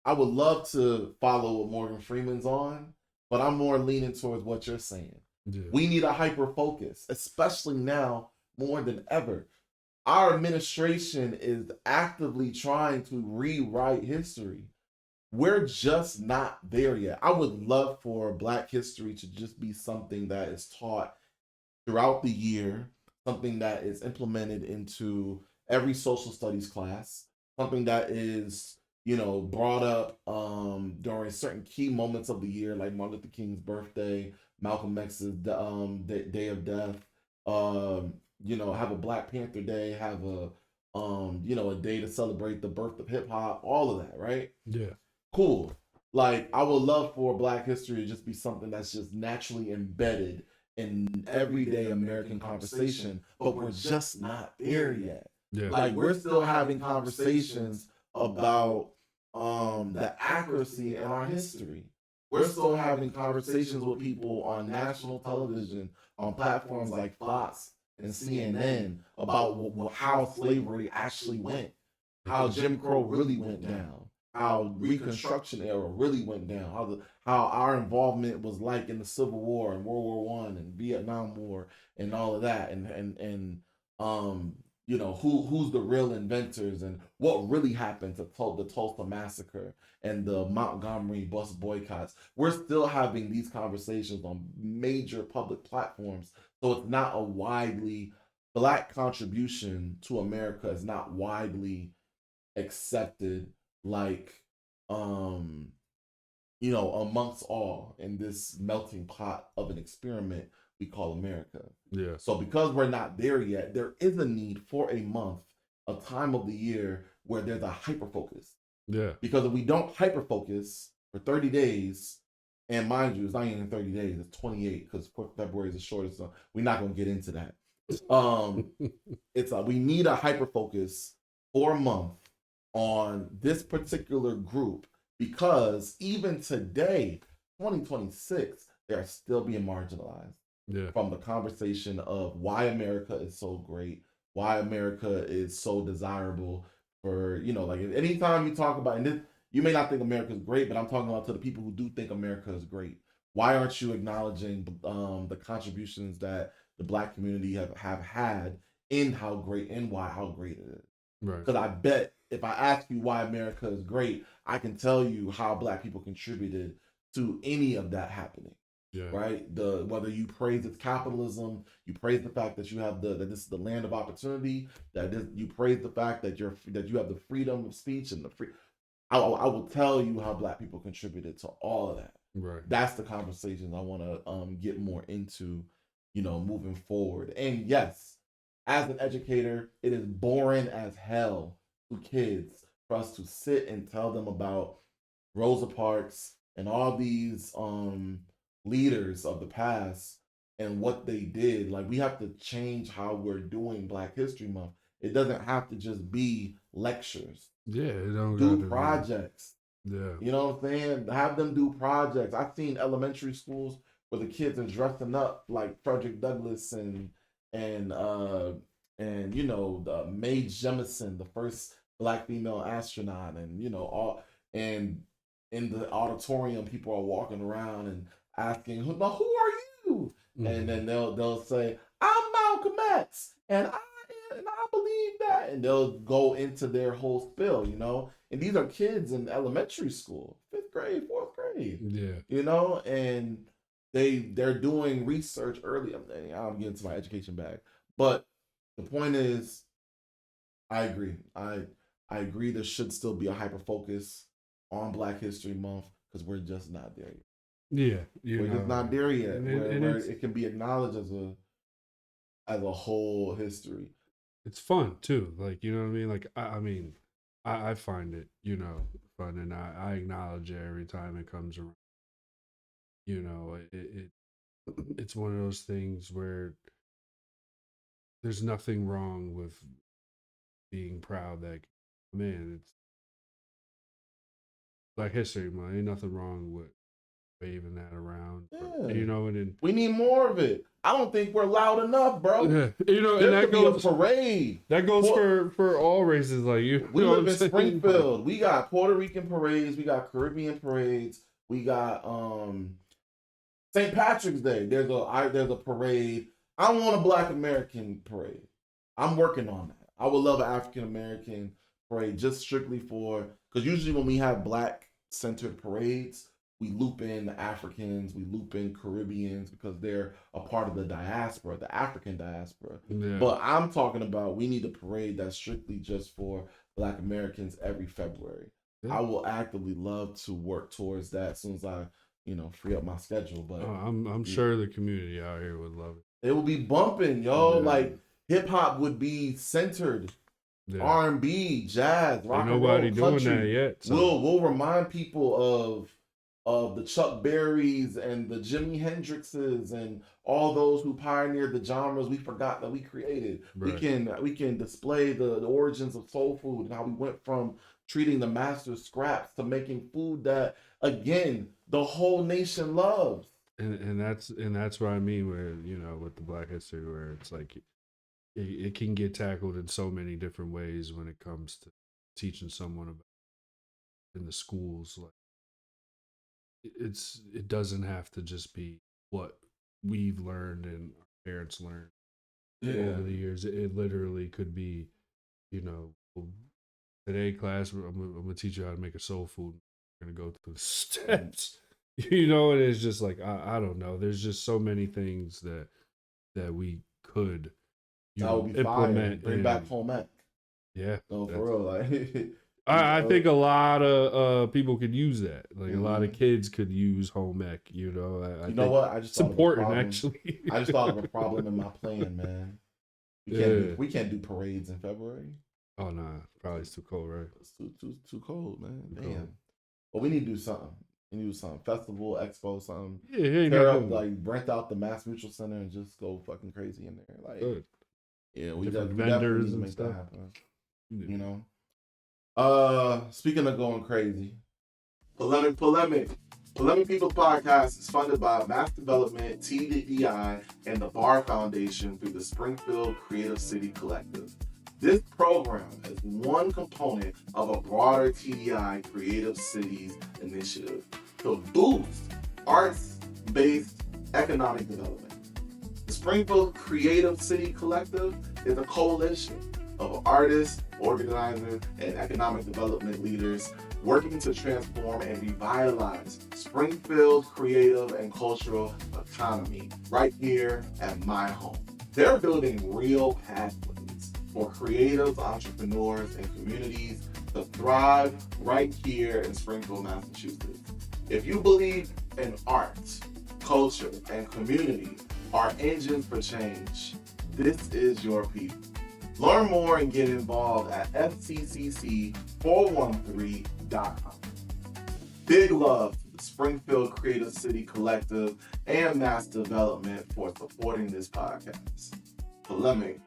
[SPEAKER 1] I would love to follow what Morgan Freeman's on, but I'm more leaning towards what you're saying. We need a hyper focus, especially now more than ever. Our administration is actively trying to rewrite history. We're just not there yet. I would love for Black history to just be something that is taught throughout the year, something that is implemented into every social studies class, something that is, you know, brought up during certain key moments of the year, like Martin Luther King's birthday, Malcolm X's Day of Death. You know, have a Black Panther Day, have a you know, a day to celebrate the birth of hip hop, all of that, right?
[SPEAKER 2] Yeah.
[SPEAKER 1] Cool. Like, I would love for Black history to just be something that's just naturally embedded in everyday American conversation, but we're just not there yet. Like, we're still having conversations about the accuracy in our history. We're still having conversations with people on national television, on platforms like Fox and CNN, about how slavery actually went. how Jim Crow really went down, how Reconstruction era really went down, how our involvement was like in the Civil War and World War I and Vietnam War and all of that, and you know, who's the real inventors and what really happened to the Tulsa massacre and the Montgomery bus boycotts. We're still having these conversations on major public platforms, so it's not a widely Black contribution to America is not widely accepted, like you know, amongst all in this melting pot of an experiment we call America.
[SPEAKER 2] Yeah.
[SPEAKER 1] So because we're not there yet, there is a need for a month, a time of the year where there's a hyper focus.
[SPEAKER 2] Yeah.
[SPEAKER 1] Because if we don't hyper focus for 30 days, and mind you, it's not even 30 days, it's 28 because February is the shortest. So we're not gonna get into that. It's we need a hyper focus for a month on this particular group, because even today, 2026, they are still being marginalized.
[SPEAKER 2] Yeah.
[SPEAKER 1] From the conversation of why America is so great, why America is so desirable for, you know, like anytime you talk about, and this, you may not think America is great, but I'm talking about to the people who do think America is great. Why aren't you acknowledging the contributions that the Black community have had in how great and why how great it is?
[SPEAKER 2] Right.
[SPEAKER 1] Because I bet if I ask you why America is great, I can tell you how Black people contributed to any of that happening.
[SPEAKER 2] Yeah.
[SPEAKER 1] Right. Whether you praise its capitalism, you praise the fact that you have that this is the land of opportunity, you praise the fact that you have the freedom of speech and the free. I will tell you how Black people contributed to all of that.
[SPEAKER 2] Right.
[SPEAKER 1] That's the conversation I want to get more into, you know, moving forward. And yes, as an educator, it is boring as hell to kids for us to sit and tell them about Rosa Parks and all these leaders of the past and what they did. Like, we have to change how we're doing Black History Month. It doesn't have to just be lectures.
[SPEAKER 2] Yeah, it don't
[SPEAKER 1] do projects.
[SPEAKER 2] Yeah.
[SPEAKER 1] You know what I'm saying? Have them do projects. I've seen elementary schools where the kids are dressing up like Frederick Douglass and you know, the Mae Jemison, the first Black female astronaut, and you know, all, and in the auditorium people are walking around and asking, who are you? Mm-hmm. And then they'll say, I'm Malcolm X, and I believe that, and they'll go into their whole spill, you know. And these are kids in elementary school, 5th grade, 4th grade,
[SPEAKER 2] yeah,
[SPEAKER 1] you know, and they're doing research early. I'll get into my education bag, but the point is, I agree. I agree. There should still be a hyper focus on Black History Month because we're just not there yet.
[SPEAKER 2] Yeah,
[SPEAKER 1] we're just not there yet. Where it can be acknowledged as a whole history.
[SPEAKER 2] It's fun too, like, you know what I mean. Like I find it, you know, fun, and I acknowledge it every time it comes around. You know, it's one of those things where there's nothing wrong with being proud that, man, it's Black History Month. Ain't nothing wrong with waving that around.
[SPEAKER 1] Yeah.
[SPEAKER 2] You know, and then
[SPEAKER 1] we need more of it. I don't think we're loud enough, bro.
[SPEAKER 2] Yeah. You know,
[SPEAKER 1] there
[SPEAKER 2] and that goes
[SPEAKER 1] a parade.
[SPEAKER 2] That goes for all races. Like you,
[SPEAKER 1] we
[SPEAKER 2] you
[SPEAKER 1] live in Springfield. We got Puerto Rican parades. We got Caribbean parades. We got St. Patrick's Day. There's a parade. I want a Black American parade. I'm working on that. I would love an African American parade, just strictly for, because usually when we have Black centered parades, we loop in the Africans, we loop in Caribbeans because they're a part of the diaspora, the African diaspora. Yeah. But I'm talking about, we need a parade that's strictly just for Black Americans every February. Yeah. I will actively love to work towards that as soon as I, you know, free up my schedule. But
[SPEAKER 2] I'm sure the community out here would love it.
[SPEAKER 1] It would be bumping, yo. Yeah. Like, hip hop would be centered. Yeah. R&B, jazz, rock and roll,
[SPEAKER 2] nobody
[SPEAKER 1] country.
[SPEAKER 2] Doing that yet. So.
[SPEAKER 1] We'll remind people of the Chuck Berrys and the Jimi Hendrixes and all those who pioneered the genres we forgot that we created. Right. We can display the origins of soul food and how we went from treating the master scraps to making food that, again, the whole nation loves.
[SPEAKER 2] And that's what I mean, where, you know, with the Black history, where it's like it can get tackled in so many different ways when it comes to teaching someone about in the schools. Like it doesn't have to just be what we've learned and our parents learned over the years. It literally could be, you know, today class I'm gonna teach you how to make a soul food. We're gonna go through the steps. You know, and it's just like I don't know. There's just so many things that we could
[SPEAKER 1] implement. Bring back home ec.
[SPEAKER 2] Yeah.
[SPEAKER 1] No, for real. Like
[SPEAKER 2] I think a lot of people could use that. Like a lot of kids could use home ec. You know,
[SPEAKER 1] you know what? I just
[SPEAKER 2] it's important actually.
[SPEAKER 1] I just thought of a problem in my plan, man. We can't do parades in February.
[SPEAKER 2] Oh nah, probably it's too cold, right?
[SPEAKER 1] It's too cold, man. Damn. But we need to do something. We need to do something. Festival, expo, something.
[SPEAKER 2] Yeah,
[SPEAKER 1] tear up, like rent out the Mass Mutual Center and just go fucking crazy in there. Like,
[SPEAKER 2] good.
[SPEAKER 1] Yeah, we
[SPEAKER 2] different
[SPEAKER 1] vendors
[SPEAKER 2] need to
[SPEAKER 1] and
[SPEAKER 2] make
[SPEAKER 1] stuff.
[SPEAKER 2] That
[SPEAKER 1] happen. Yeah. You know. Speaking of going crazy, Polemic People Podcast is funded by Mass Development, TDI, and the Bar Foundation through the Springfield Creative City Collective. This program is one component of a broader TDI Creative Cities initiative to boost arts-based economic development. The Springfield Creative City Collective is a coalition of artists, organizers, and economic development leaders working to transform and revitalize Springfield's creative and cultural economy right here at my home. They're building real pathways for creatives, entrepreneurs, and communities to thrive right here in Springfield, Massachusetts. If you believe in art, culture, and community are engines for change, this is your people. Learn more and get involved at fccc413.com. Big love to the Springfield Creative City Collective and Mass Development for supporting this podcast. Polemic.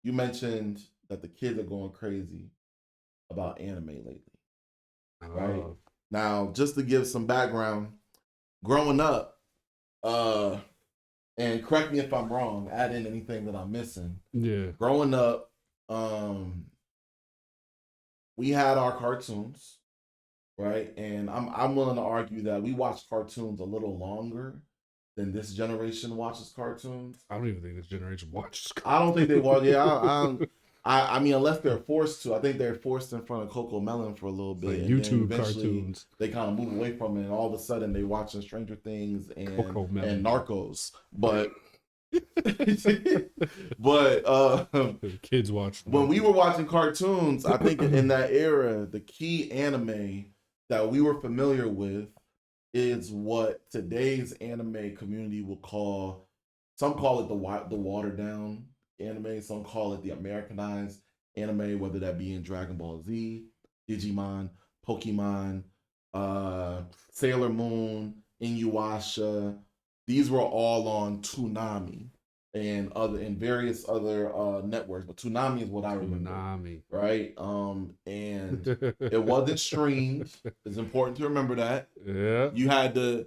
[SPEAKER 1] You mentioned that the kids are going crazy about anime lately, right? Now, just to give some background, growing up, and correct me if I'm wrong, add in anything that I'm missing.
[SPEAKER 2] Yeah.
[SPEAKER 1] Growing up, we had our cartoons, right? And I'm willing to argue that we watched cartoons a little longer than this generation watches cartoons.
[SPEAKER 2] I don't even think this generation watches cartoons.
[SPEAKER 1] I don't think they watch. Yeah, I mean, unless they're forced to. I think they're forced in front of Coco Melon for a little bit.
[SPEAKER 2] Like YouTube cartoons.
[SPEAKER 1] They kind of move away from it, and all of a sudden they watching Stranger Things and Narcos. But
[SPEAKER 2] kids watch.
[SPEAKER 1] When we were watching cartoons, I think in that era, the key anime that we were familiar with is what today's anime community will call. Some call it the watered down anime. Some call it the Americanized anime, whether that be in Dragon Ball Z, Digimon, Pokemon, Sailor Moon, Inuyasha. These were all on Toonami and various other networks, but Toonami is what I remember. Right? And it wasn't streamed. It's important to remember that.
[SPEAKER 2] Yeah.
[SPEAKER 1] You had to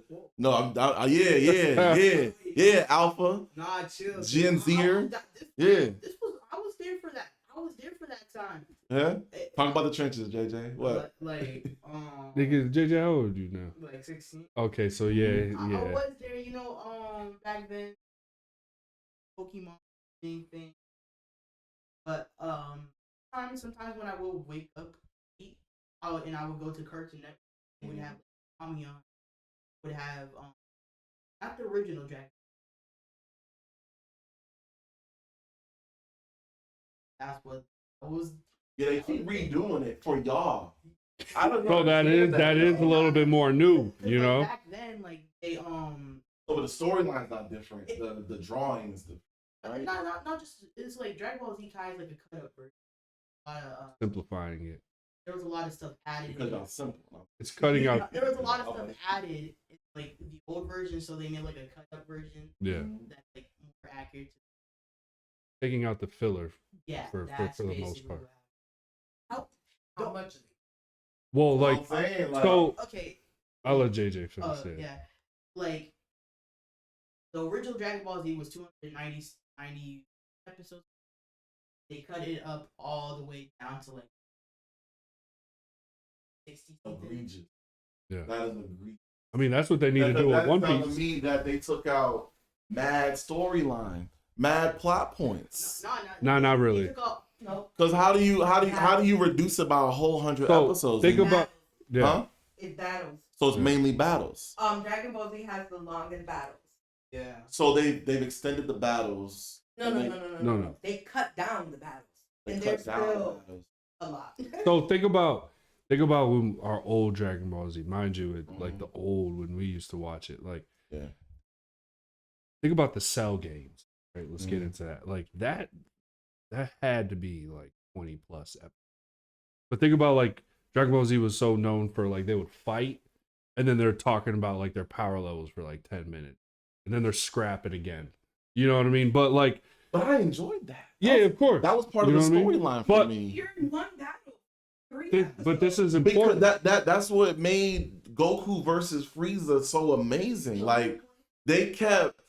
[SPEAKER 1] Alpha.
[SPEAKER 6] Nah, chill.
[SPEAKER 1] Gen Zer.
[SPEAKER 6] I was there for that. I was there for that time.
[SPEAKER 1] Yeah. Talk about the trenches, JJ. What?
[SPEAKER 2] Nigga, JJ, how old are you now?
[SPEAKER 6] Like 16.
[SPEAKER 2] Okay, so yeah.
[SPEAKER 6] I was there, back then. Pokemon thing. But sometimes when I will wake up, eat, I would go to Cartoon Network. Would have Tommy on. Would have not the original Dragon. That's what I was.
[SPEAKER 1] Yeah, they keep redoing it for y'all. I don't know.
[SPEAKER 2] So that is a little bit more new, you know.
[SPEAKER 6] Back then, like they
[SPEAKER 1] So, but the storyline's not different. The drawing is different. Right?
[SPEAKER 6] Not just. It's like Dragon Ball Z Kai is like a cut up version.
[SPEAKER 2] Simplifying it.
[SPEAKER 6] There was a lot of stuff added.
[SPEAKER 1] Because it's simple.
[SPEAKER 2] It's cutting out.
[SPEAKER 6] There was a lot of stuff added in like the old version, so they made like a cut up version.
[SPEAKER 2] Yeah.
[SPEAKER 6] That's like more accurate.
[SPEAKER 2] Taking out the filler.
[SPEAKER 6] Yeah.
[SPEAKER 2] For the most part.
[SPEAKER 6] How much?
[SPEAKER 2] Well, like so.
[SPEAKER 6] Okay.
[SPEAKER 2] I'll let JJ finish it.
[SPEAKER 6] Yeah. Like the original Dragon Ball Z was 290 episodes. they cut it up all the way down to like 60
[SPEAKER 1] Egregious.
[SPEAKER 2] Yeah.
[SPEAKER 1] That is egregious.
[SPEAKER 2] I mean, that's what they need to do with One Piece.
[SPEAKER 1] That's telling me that they took out mad storyline, mad plot points.
[SPEAKER 2] No, not really.
[SPEAKER 1] Because how do you reduce it by a whole 100 episodes?
[SPEAKER 2] Think about
[SPEAKER 6] It's battles.
[SPEAKER 1] So it's mainly battles.
[SPEAKER 6] Dragon Ball Z has the longest battles. Yeah.
[SPEAKER 1] So they've extended the battles.
[SPEAKER 6] No. They cut down the battles. And there's still a lot.
[SPEAKER 2] So think about when our old Dragon Ball Z, mind you, like the old when we used to watch it. Like, think about the Cell games. Right, let's get into that. Like that had to be like 20 plus episodes. But think about like Dragon Ball Z was so known for like they would fight, and then they're talking about like their power levels for like 10 minutes, and then they're scrapping again. You know what I mean? But
[SPEAKER 1] I enjoyed that.
[SPEAKER 2] Yeah, of course.
[SPEAKER 1] That was part of the storyline for me.
[SPEAKER 6] You're in one battle.
[SPEAKER 2] But this is important.
[SPEAKER 1] Because that's what made Goku versus Frieza so amazing. Like they kept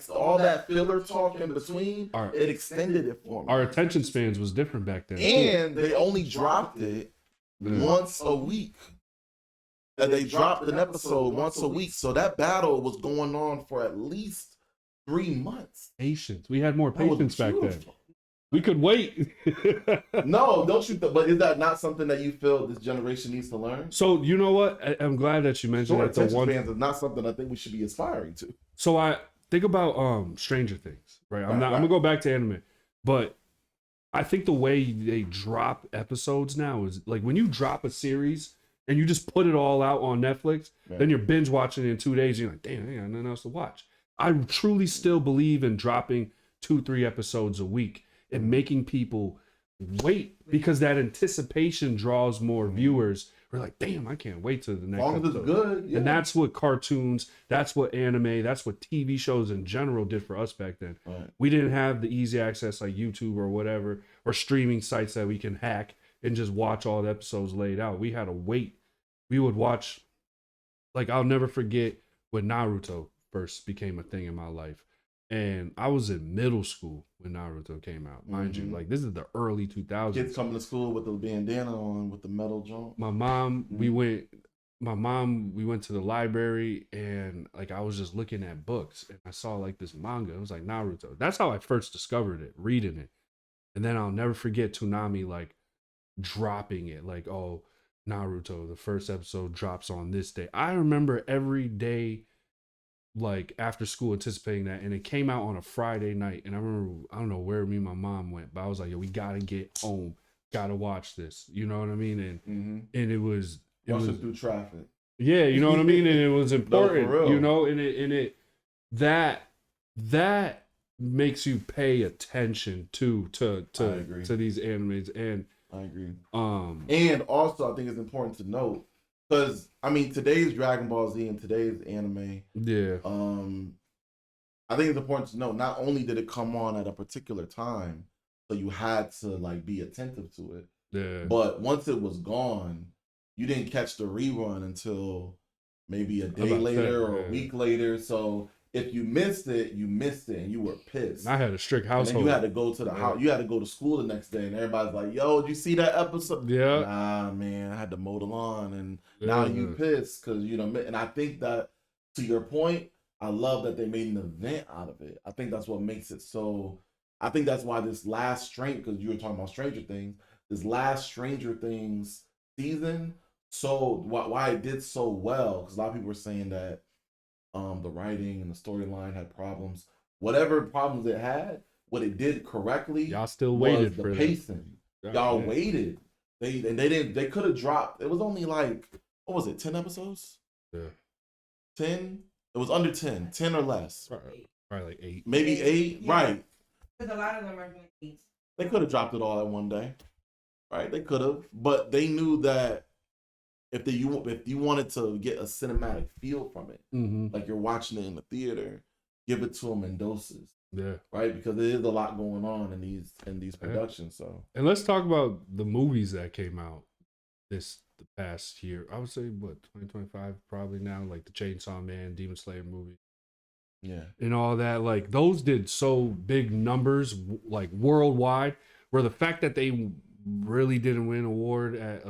[SPEAKER 1] all that filler talk in between. It extended it for me.
[SPEAKER 2] Our attention spans was different back then.
[SPEAKER 1] And they only dropped it once a week. And they dropped an episode once a week. So that battle was going on for at least 3 months.
[SPEAKER 2] Patience. We had more patience back then. We could wait.
[SPEAKER 1] No, don't you? But is that not something that you feel this generation needs to learn?
[SPEAKER 2] So you know what? I'm glad that you mentioned that.
[SPEAKER 1] Attention spans is not something I think we should be aspiring to.
[SPEAKER 2] So I think about Stranger Things, right? I'm gonna go back to anime, but I think the way they drop episodes now is like when you drop a series and you just put it all out on Netflix, then you're binge watching it in 2 days. And you're like, damn, I ain't got nothing else to watch. I truly still believe in dropping 2-3 episodes a week and making people wait because that anticipation draws more viewers. We're like, damn, I can't wait till the next episode.
[SPEAKER 1] As long as it's good, yeah.
[SPEAKER 2] And that's what cartoons, that's what anime, that's what TV shows in general did for us back then.
[SPEAKER 1] Right.
[SPEAKER 2] We didn't have the easy access like YouTube or whatever, or streaming sites that we can hack and just watch all the episodes laid out. We had to wait. We would watch, like, I'll never forget when Naruto first became a thing in my life. And I was in middle school when Naruto came out. Mind you, like this is the early 2000s.
[SPEAKER 1] Kids coming to school with the bandana on, with the metal joint.
[SPEAKER 2] My mom, we went to the library and like I was just looking at books and I saw like this manga. It was like Naruto. That's how I first discovered it, reading it. And then I'll never forget Toonami like dropping it. Like, oh, Naruto, the first episode drops on this day. I remember every day like after school anticipating that, and it came out on a Friday night, and I remember I don't know where me and my mom went, but I was like, yo, we gotta get home, gotta watch this, you know what I mean? And and it was
[SPEAKER 1] through traffic,
[SPEAKER 2] you know what I mean? And it was important, you know, and it that makes you pay attention to these animes. And
[SPEAKER 1] I agree. And also I think it's important to note, because I mean today's Dragon Ball Z and today's anime, I think it's important to note not only did it come on at a particular time, so you had to like be attentive to it, but once it was gone, you didn't catch the rerun until maybe a day later or a week later. So if you missed it, and you were pissed.
[SPEAKER 2] I had a strict household.
[SPEAKER 1] You had to go to the house. You had to go to school the next day, and everybody's like, "Yo, did you see that episode?"
[SPEAKER 2] Yeah.
[SPEAKER 1] Nah, man, I had to mow the lawn, and now you pissed because you know. And I think that, to your point, I love that they made an event out of it. I think that's what makes it so. I think that's why this last because you were talking about Stranger Things, this last Stranger Things season, so why it did so well, because a lot of people were saying that the writing and the storyline had problems. Whatever problems it had, what it did correctly,
[SPEAKER 2] y'all still waited
[SPEAKER 1] for
[SPEAKER 2] the
[SPEAKER 1] pacing. Y'all waited. They could have dropped. It was only like, what was it, 10 episodes?
[SPEAKER 2] Yeah.
[SPEAKER 1] 10? It was under 10 or less.
[SPEAKER 2] Probably like 8.
[SPEAKER 1] Maybe 8,
[SPEAKER 6] yeah.
[SPEAKER 1] Right.
[SPEAKER 6] Because a lot of them are doing 8.
[SPEAKER 1] They could have dropped it all at one day. Right? They could have. But they knew that if you wanted to get a cinematic feel from it, like you're watching it in the theater, give it to them in doses.
[SPEAKER 2] Yeah.
[SPEAKER 1] Right? Because there is a lot going on in these productions. So.
[SPEAKER 2] And let's talk about the movies that came out the past year. I would say 2025 probably now, like the Chainsaw Man, Demon Slayer movie. and all that. Like those did so big numbers, like worldwide. Where the fact that they really didn't win award at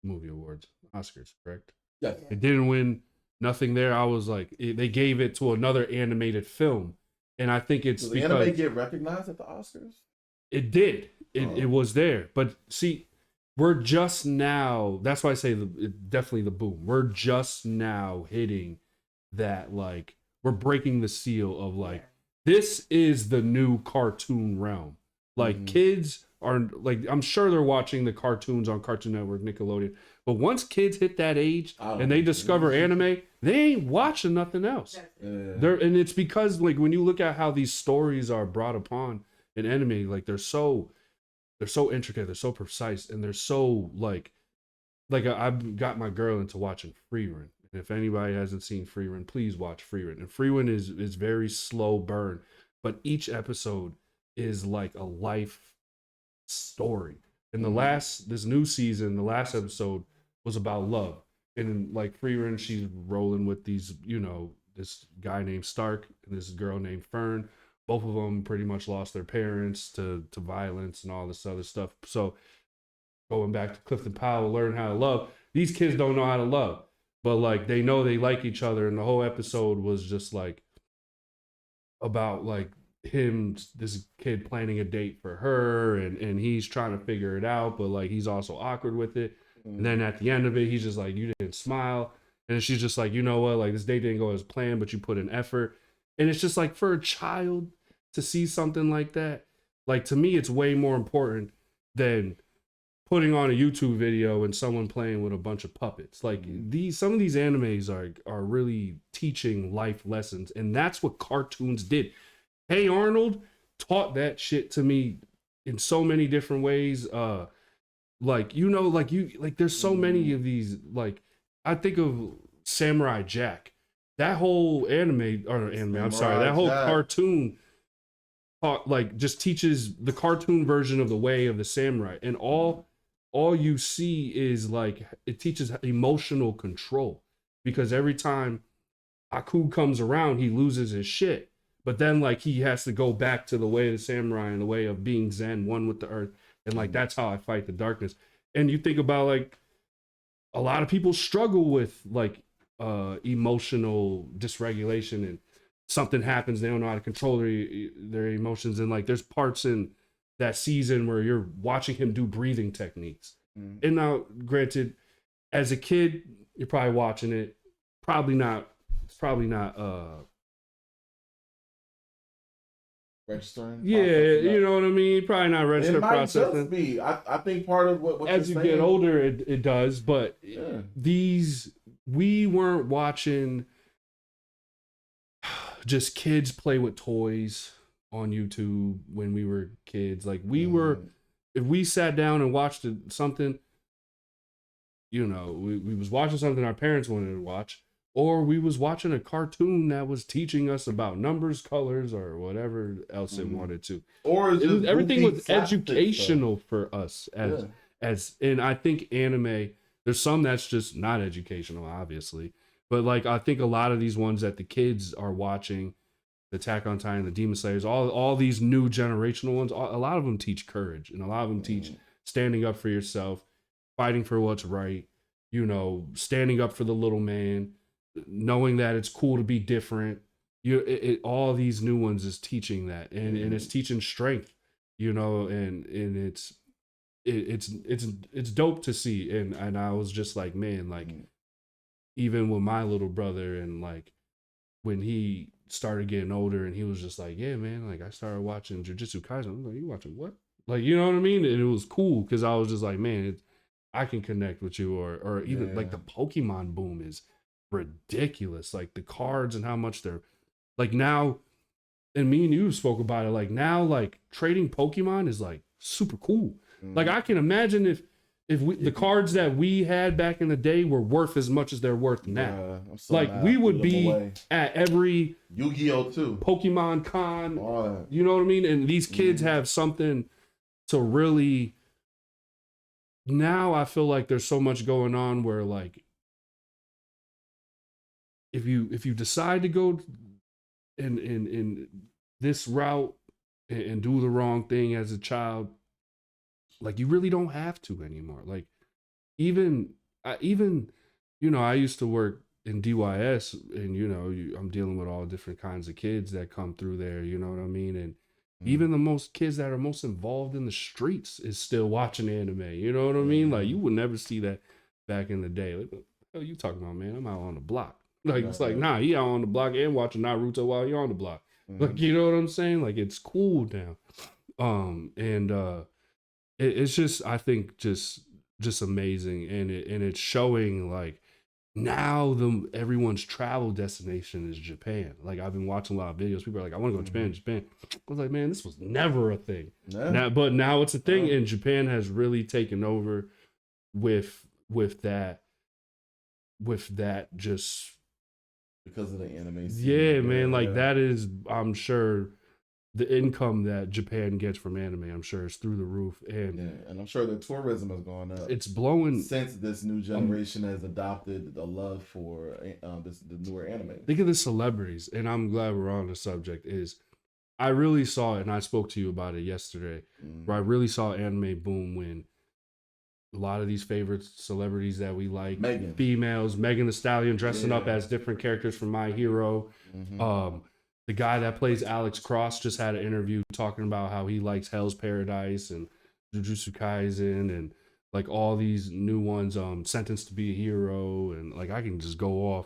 [SPEAKER 2] movie awards, Oscars, correct?
[SPEAKER 1] Yes.
[SPEAKER 2] It didn't win nothing there. I was like, they gave it to another animated film, and I think it's
[SPEAKER 1] Does
[SPEAKER 2] because
[SPEAKER 1] anime get recognized at the Oscars?
[SPEAKER 2] It did. It was there, but see, we're just now. That's why I say definitely the boom. We're just now hitting that, like, we're breaking the seal of like this is the new cartoon realm. Like kids are like, I'm sure they're watching the cartoons on Cartoon Network, Nickelodeon. But once kids hit that age and they discover anime, they ain't watching nothing else. And it's because like when you look at how these stories are brought upon in anime, like they're so intricate, they're so precise, and they're so like I've got my girl into watching Freerun. And if anybody hasn't seen Freerun, please watch Freerun. And Freerun is very slow burn, but each episode is like a life story. And this new season, the last episode was about love. And like Freerun, she's rolling with these, this guy named Stark and this girl named Fern. Both of them pretty much lost their parents to violence and all this other stuff. So going back to Clifton Powell, learn how to love. These kids don't know how to love, but like they know they like each other. And the whole episode was just like about like this kid planning a date for her, and he's trying to figure it out, but like he's also awkward with it. And then at the end of it, he's just like, you didn't smile. And she's just like, you know what? Like this date didn't go as planned, but you put in effort. And it's just like for a child to see something like that, like to me, it's way more important than putting on a YouTube video and someone playing with a bunch of puppets. Like some of these animes are really teaching life lessons, and that's what cartoons did. Hey Arnold taught that shit to me in so many different ways. There's so many of these. Like I think of Samurai Jack. That whole cartoon just teaches the cartoon version of the way of the samurai, and all you see is like it teaches emotional control, because every time Aku comes around, he loses his shit, but then like he has to go back to the way of the samurai and the way of being Zen, one with the earth, and like that's how I fight the darkness. And you think about like a lot of people struggle with like emotional dysregulation, and something happens, they don't know how to control their emotions, and like there's parts in that season where you're watching him do breathing techniques. And now granted, as a kid you're probably watching it, it's probably not
[SPEAKER 1] registering.
[SPEAKER 2] You know what I mean, probably not register processing.
[SPEAKER 1] It might just be. I think part of what
[SPEAKER 2] as you get older it does, but we weren't watching just kids play with toys on YouTube when we were kids. Like we were, if we sat down and watched something, we was watching something our parents wanted to watch, or we was watching a cartoon that was teaching us about numbers, colors, or whatever else it wanted to. Or everything was educational for us and I think anime, there's some that's just not educational, obviously. But like I think a lot of these ones that the kids are watching, the Attack on Titan, the Demon Slayers, all these new generational ones, a lot of them teach courage, and a lot of them teach standing up for yourself, fighting for what's right, standing up for the little man, knowing that it's cool to be different. All these new ones is teaching that, and it's teaching strength, and it's dope to see. And I was just like, man, like even with my little brother, and like when he started getting older and he was just like, yeah man, like I started watching Jujutsu Kaisen. I'm like, you watching what? Like, you know what I mean? And it was cool because I was just like, man, I can connect with you. Or even like the Pokemon boom is ridiculous. Like the cards and how much they're like now, and me and you spoke about it, like now like trading Pokemon is like super cool. Like I can imagine if the cards that we had back in the day were worth as much as they're worth now. Like we would be at every
[SPEAKER 1] Yu-Gi-Oh too,
[SPEAKER 2] Pokemon Con, you know what I mean? And these kids have something to really, now I feel like there's so much going on where like if you decide to go in this route and do the wrong thing as a child, like you really don't have to anymore. Like even I used to work in DYS, and I'm dealing with all different kinds of kids that come through there, you know what I mean? And even the most kids that are most involved in the streets is still watching anime, you know what I mean? Like you would never see that back in the day. Like, what the hell you talking about, man? I'm out on the block. Like it's like, nah, he out on the block and watching Naruto while you're on the block. Like, you know what I'm saying? Like it's cool now. It's just, I think just amazing, and it's showing like now everyone's travel destination is Japan. Like I've been watching a lot of videos. People are like, I want to go to Japan. I was like, man, this was never a thing. But now it's a thing, and Japan has really taken over with that just
[SPEAKER 1] because of the anime scene.
[SPEAKER 2] Yeah, man. Like that is, I'm sure, the income that Japan gets from anime, I'm sure, is through the roof, and
[SPEAKER 1] I'm sure the tourism has gone up.
[SPEAKER 2] It's blowing
[SPEAKER 1] since this new generation has adopted the love for the newer anime.
[SPEAKER 2] Think of the celebrities, and I'm glad we're on the subject. Is I really saw it, and I spoke to you about it yesterday, where I really saw anime boom when a lot of these favorite celebrities that we like, females, Megan Thee Stallion dressing up as different characters from My Hero. The guy that plays Alex Cross just had an interview talking about how he likes Hell's Paradise and Jujutsu Kaisen and like all these new ones, Sentenced to Be a Hero, and like I can just go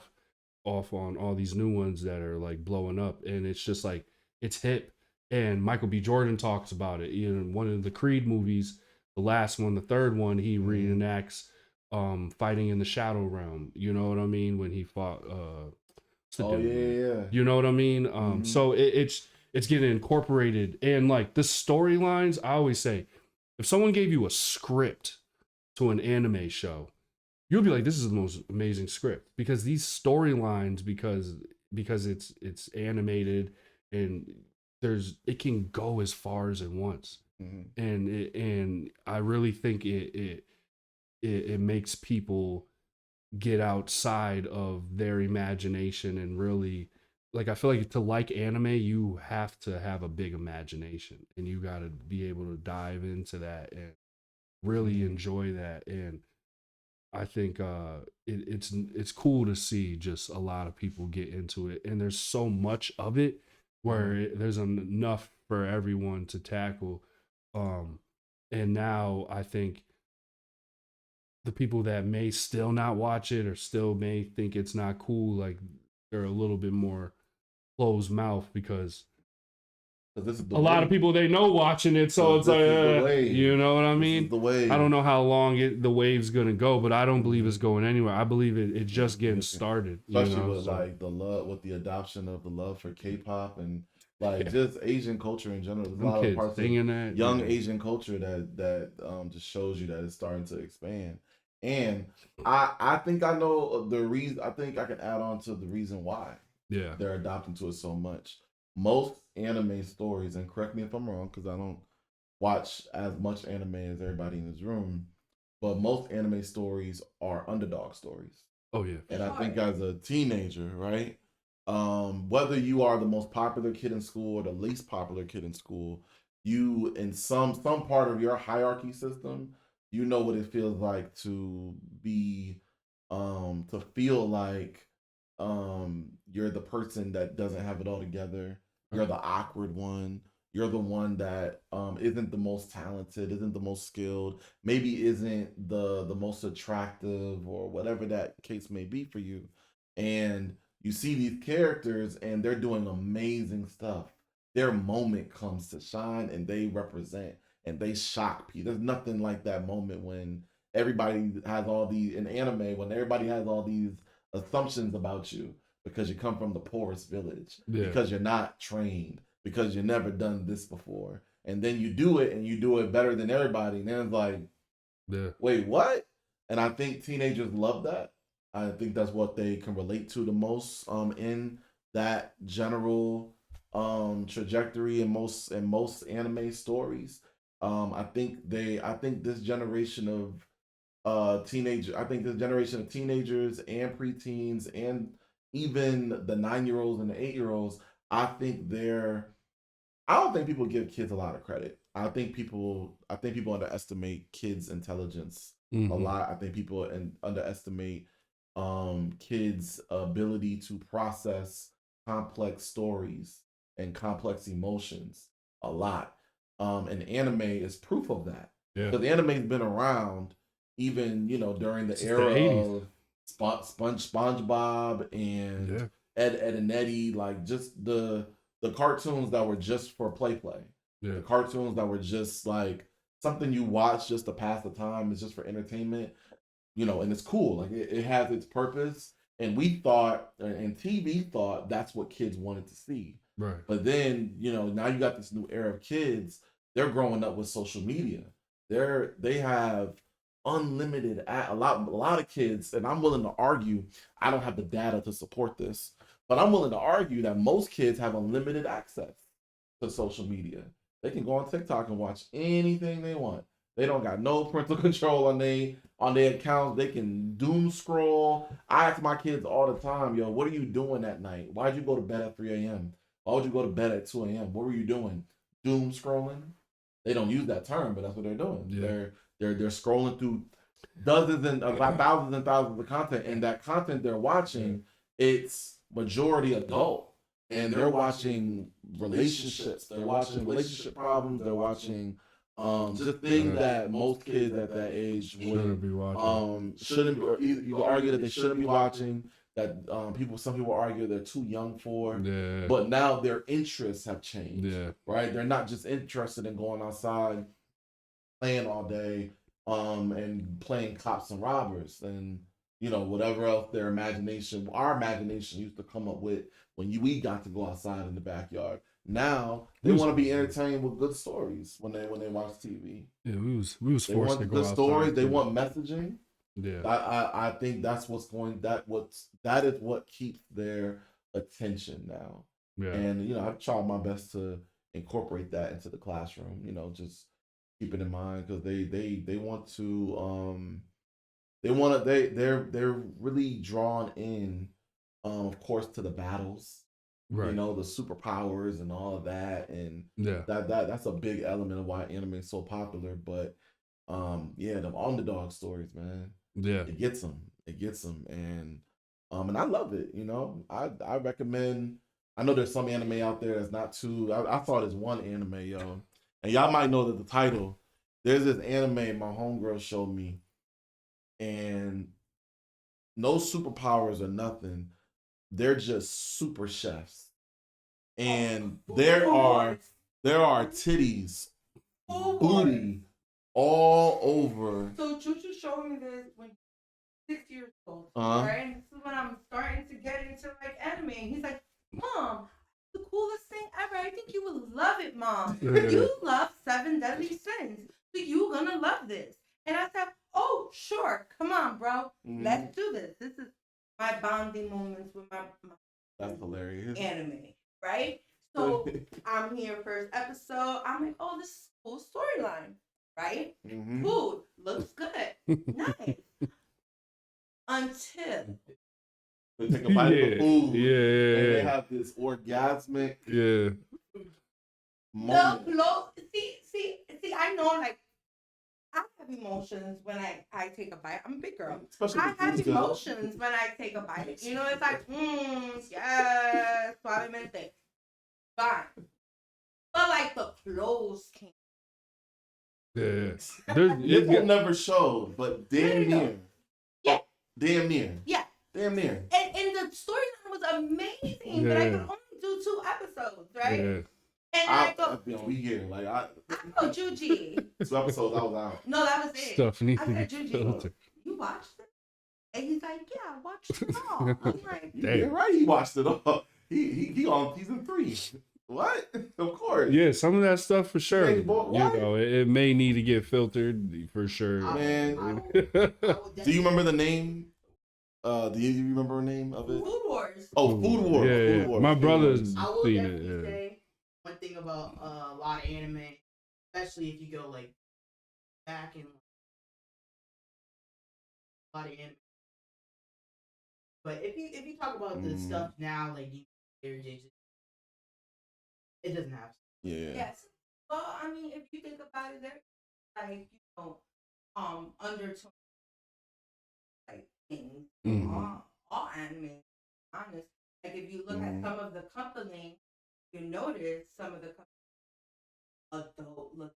[SPEAKER 2] off on all these new ones that are like blowing up, and it's just like it's hip. And Michael B. Jordan talks about it. One of the Creed movies, the last one, the third one, he reenacts fighting in the Shadow Realm. You know what I mean? When he fought you know what I mean? So it's getting incorporated, and like the storylines, I always say, if someone gave you a script to an anime show, you'll be like, this is the most amazing script, because these storylines, because it's animated, and it can go as far as it wants. And I really think it makes people get outside of their imagination, and really, like, I feel like to like anime, you have to have a big imagination, and you got to be able to dive into that and really enjoy that. And I think it's cool to see just a lot of people get into it, and there's so much of it where there's enough for everyone to tackle. And now I think the people that may still not watch it or still may think it's not cool, like they're a little bit more closed mouth, because a lot of people they know watching it, so it's like, you know what I mean? I don't know how long the wave's gonna go, but I don't believe it's going anywhere. I believe it's just getting started.
[SPEAKER 1] Especially with like the love, with the adoption of the love for K-pop and like just Asian culture in general. There's a lot of parts of young Asian culture that just shows you that it's starting to expand. And I think I know the reason. I think I can add on to the reason why they're adopting to it so much. Most anime stories, and correct me if I'm wrong, because I don't watch as much anime as everybody in this room, but most anime stories are underdog stories.
[SPEAKER 2] Oh yeah.
[SPEAKER 1] And I think as a teenager, right, whether you are the most popular kid in school or the least popular kid in school, you in some part of your hierarchy system, you know what it feels like to be to feel like you're the person that doesn't have it all together. You're the awkward one. You're the one that isn't the most talented, isn't the most skilled, maybe isn't the most attractive, or whatever that case may be for you. And you see these characters and they're doing amazing stuff. Their moment comes to shine and they represent and they shock people. There's nothing like that moment when everybody has all these, in anime, when everybody has all these assumptions about you because you come from the poorest village, because you're not trained, because you've never done this before. And then you do it and you do it better than everybody. And then it's like, wait, what? And I think teenagers love that. I think that's what they can relate to the most in that general trajectory in most anime stories. I think this generation of teenagers and preteens and even the 9-year-olds and the 8-year-olds, I don't think people give kids a lot of credit. I think people underestimate kids' intelligence a lot. I think people underestimate kids' ability to process complex stories and complex emotions a lot. And anime is proof of that. Because anime's been around even, during the era of SpongeBob and Ed and Eddie, like just the cartoons that were just for play. The cartoons that were just like something you watch just to pass the time. It's just for entertainment, and it's cool. Like it has its purpose. And we thought, and TV thought, that's what kids wanted to see.
[SPEAKER 2] Right.
[SPEAKER 1] But then, now you got this new era of kids. They're growing up with social media. They have unlimited a lot of kids, and I'm willing to argue, I don't have the data to support this, but I'm willing to argue that most kids have unlimited access to social media. They can go on TikTok and watch anything they want. They don't got no parental control on their accounts. They can doom scroll. I ask my kids all the time, yo, what are you doing at night? Why'd you go to bed at 3 a.m.? Why would you go to bed at 2 a.m.? What were you doing? Doom scrolling? They don't use that term, but that's what they're doing. Yeah. They're scrolling through thousands and thousands of content, and that content they're watching, it's majority adult, and they're watching relationships. They're watching relationship problems. They're watching just things that most kids at that age
[SPEAKER 2] shouldn't be watching.
[SPEAKER 1] You can argue that they shouldn't be watching. That some people argue they're too young for.
[SPEAKER 2] Yeah.
[SPEAKER 1] But now their interests have changed.
[SPEAKER 2] Yeah.
[SPEAKER 1] Right? They're not just interested in going outside, playing all day, and playing cops and robbers and whatever else our imagination used to come up with when we got to go outside in the backyard. Now they want to be entertained with good stories when they watch TV.
[SPEAKER 2] Yeah, we was forced to go outside.
[SPEAKER 1] Stories. They want messaging.
[SPEAKER 2] Yeah,
[SPEAKER 1] I think that's that is what keeps their attention now.
[SPEAKER 2] Yeah,
[SPEAKER 1] and I've tried my best to incorporate that into the classroom. Just keep it in mind because they want to they're really drawn in, of course, to the battles. Right. The superpowers and all of that, and that's a big element of why anime is so popular. But the underdog stories, man.
[SPEAKER 2] Yeah,
[SPEAKER 1] it gets them, and I love it. I recommend. I know there's some anime out there that's not too. I thought there's one anime, yo, and y'all might know that the title. There's this anime my homegirl showed me, and no superpowers or nothing. They're just super chefs, and there are titties, booty, all over.
[SPEAKER 6] So Chuchu showed me this when 6 years old, right? And this is when I'm starting to get into like anime. And he's like, "Mom, the coolest thing ever. I think you would love it, Mom. You love 7 Deadly Sins, so you're gonna love this." And I said, "Oh, sure, come on, bro, let's do this. This is my bonding moments with my
[SPEAKER 1] that's hilarious
[SPEAKER 6] anime, right?" So I'm here first episode. I'm like, "Oh, this is a cool storyline, right? Food looks good, nice." Until
[SPEAKER 1] they take a bite of the food,
[SPEAKER 2] and
[SPEAKER 1] they have this orgasmic moment.
[SPEAKER 6] See, I know, like, I have emotions when I take a bite. I'm a big girl.
[SPEAKER 1] Especially
[SPEAKER 6] I have emotions when I take a bite. It's like, yes, suavemente. Fine. But like the clothes came.
[SPEAKER 1] It will never show, but damn near.
[SPEAKER 6] Yeah.
[SPEAKER 1] Damn near.
[SPEAKER 6] Yeah.
[SPEAKER 1] Damn near.
[SPEAKER 6] And the storyline was amazing, but I could only do 2 episodes, right?
[SPEAKER 2] Yeah.
[SPEAKER 6] And I go,
[SPEAKER 1] we here. Like I
[SPEAKER 6] go, Juji.
[SPEAKER 1] 2 episodes, I was out.
[SPEAKER 6] No, that was it.
[SPEAKER 2] Stuff needs
[SPEAKER 6] I
[SPEAKER 2] to
[SPEAKER 6] said,
[SPEAKER 2] be
[SPEAKER 6] Juji,
[SPEAKER 2] filtered.
[SPEAKER 6] you watched it? And he's like, yeah, I watched it all. I'm like,
[SPEAKER 1] you're right, he watched it all. He on season 3. What? Of course.
[SPEAKER 2] Yeah, some of that stuff for sure.
[SPEAKER 1] Hey, boy,
[SPEAKER 2] it may need to get filtered for sure.
[SPEAKER 1] Man, do you remember the name? Do you remember the name of it?
[SPEAKER 6] Food Wars.
[SPEAKER 1] Oh, Food Wars.
[SPEAKER 2] Yeah,
[SPEAKER 1] Food Wars.
[SPEAKER 2] my brother's
[SPEAKER 6] I will
[SPEAKER 2] seen
[SPEAKER 6] definitely
[SPEAKER 2] it.
[SPEAKER 6] say one thing about a lot of anime, especially if you go like back in a lot of anime, But if you talk about the stuff now, like it doesn't have.
[SPEAKER 1] Yeah.
[SPEAKER 7] Yes. Well, I mean, if you think about it, there, like undertone like things, all anime. Honest, like if you look at some of the company, you notice some of the adult look